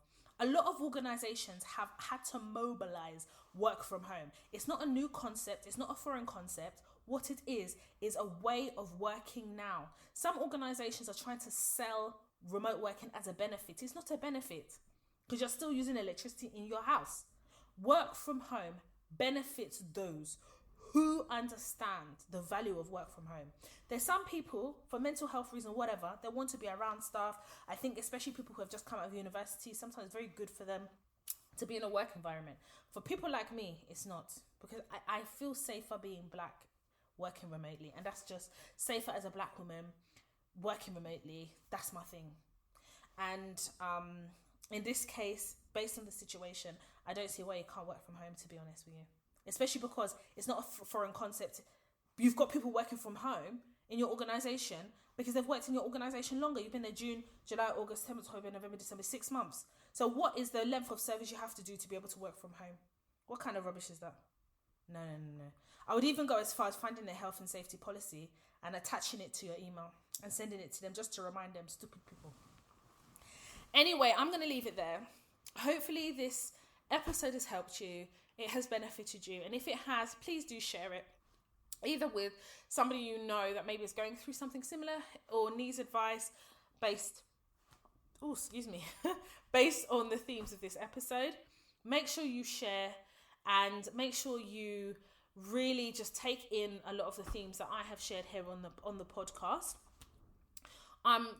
A lot of organizations have had to mobilize work from home. It's not a new concept. It's not a foreign concept. What it is a way of working now. Some organizations are trying to sell remote working as a benefit. It's not a benefit because you're still using electricity in your house. Work from home benefits those who understand the value of work from home. There's some people, for mental health reasons, whatever, they want to be around staff. I think especially people who have just come out of university, sometimes it's very good for them to be in a work environment. For people like me, it's not, because I feel safer being black working remotely, and that's just safer as a black woman working remotely. That's my thing. And in this case, based on the situation, I don't see why you can't work from home, to be honest with you. Especially because it's not a foreign concept. You've got people working from home in your organisation because they've worked in your organisation longer. You've been there June, July, August, September, October, November, December, 6 months. So what is the length of service you have to do to be able to work from home? What kind of rubbish is that? No. I would even go as far as finding a health and safety policy and attaching it to your email and sending it to them just to remind them, stupid people. Anyway, I'm going to leave it there. Hopefully this episode has helped you. It has benefited you. And if it has, please do share it. Either with somebody you know that maybe is going through something similar or needs advice based based on the themes of this episode. Make sure you share and make sure you really just take in a lot of the themes that I have shared here on the podcast.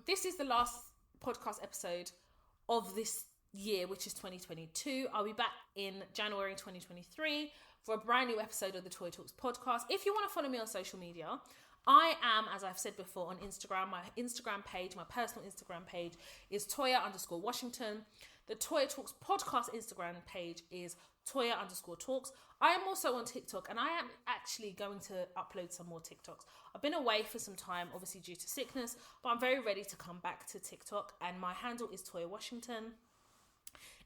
This is the last podcast episode of this year, which is 2022. I'll be back in January 2023 for a brand new episode of the Toy Talks podcast. If you want to follow me on social media, I am, as I've said before, on Instagram. My Instagram page, my personal Instagram page is Toya_Washington. The Toy Talks podcast Instagram page is Toya_Talks. I am also on TikTok, and I am actually going to upload some more TikToks. I've been away for some time, obviously due to sickness, but I'm very ready to come back to TikTok, and my handle is Toya Washington.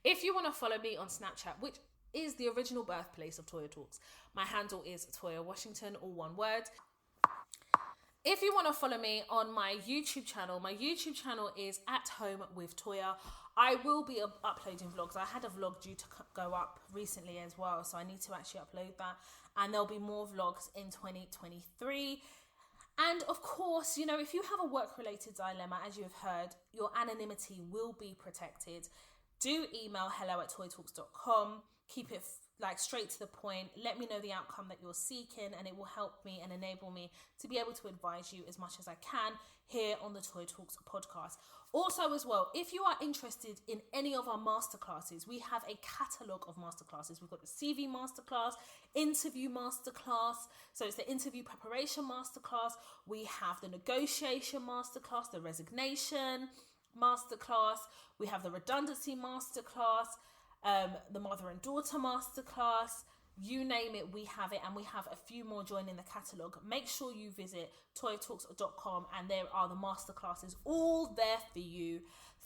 If you want to follow me on Snapchat, which is the original birthplace of Toya Talks, my handle is Toya Washington, all one word. If you want to follow me on my YouTube channel is At Home with Toya. I will be uploading vlogs. I had a vlog due to go up recently as well, so I need to actually upload that. And there'll be more vlogs in 2023. And of course, you know, if you have a work-related dilemma, as you have heard, your anonymity will be protected. Do email hello@toytalks.com. Keep it straight to the point. Let me know the outcome that you're seeking, and it will help me and enable me to be able to advise you as much as I can here on the Toy Talks podcast. Also as well, if you are interested in any of our masterclasses, we have a catalogue of masterclasses. We've got the CV masterclass, interview masterclass, so it's the interview preparation masterclass. We have the negotiation masterclass, the resignation masterclass. We have the redundancy masterclass, the mother and daughter masterclass. You name it, we have it, and we have a few more joining the catalogue. Make sure you visit toytalks.com, and there are the masterclasses all there for you.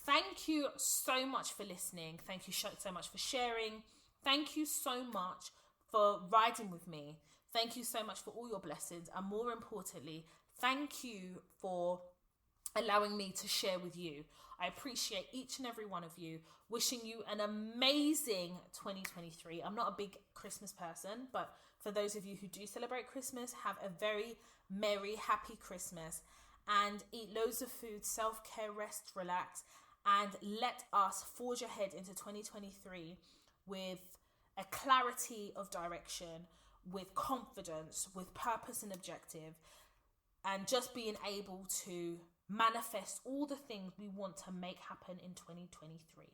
Thank you so much for listening. Thank you so much for sharing. Thank you so much for riding with me. Thank you so much for all your blessings, and more importantly, thank you for allowing me to share with you. I appreciate each and every one of you. Wishing you an amazing 2023. I'm not a big Christmas person, but for those of you who do celebrate Christmas, have a very merry, happy Christmas, and eat loads of food, self-care, rest, relax, and let us forge ahead into 2023 with a clarity of direction, with confidence, with purpose and objective, and just being able to manifest all the things we want to make happen in 2023.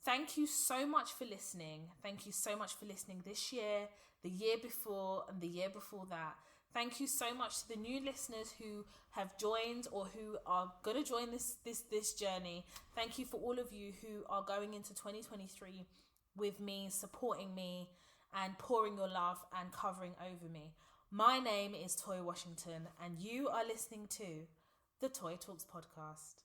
Thank you so much for listening. Thank you so much for listening this year, the year before, and the year before that. Thank you so much to the new listeners who have joined or who are going to join this journey. Thank you for all of you who are going into 2023 with me, supporting me, and pouring your love and covering over me. My name is Toya Washington, and you are listening to the Toy Talks podcast.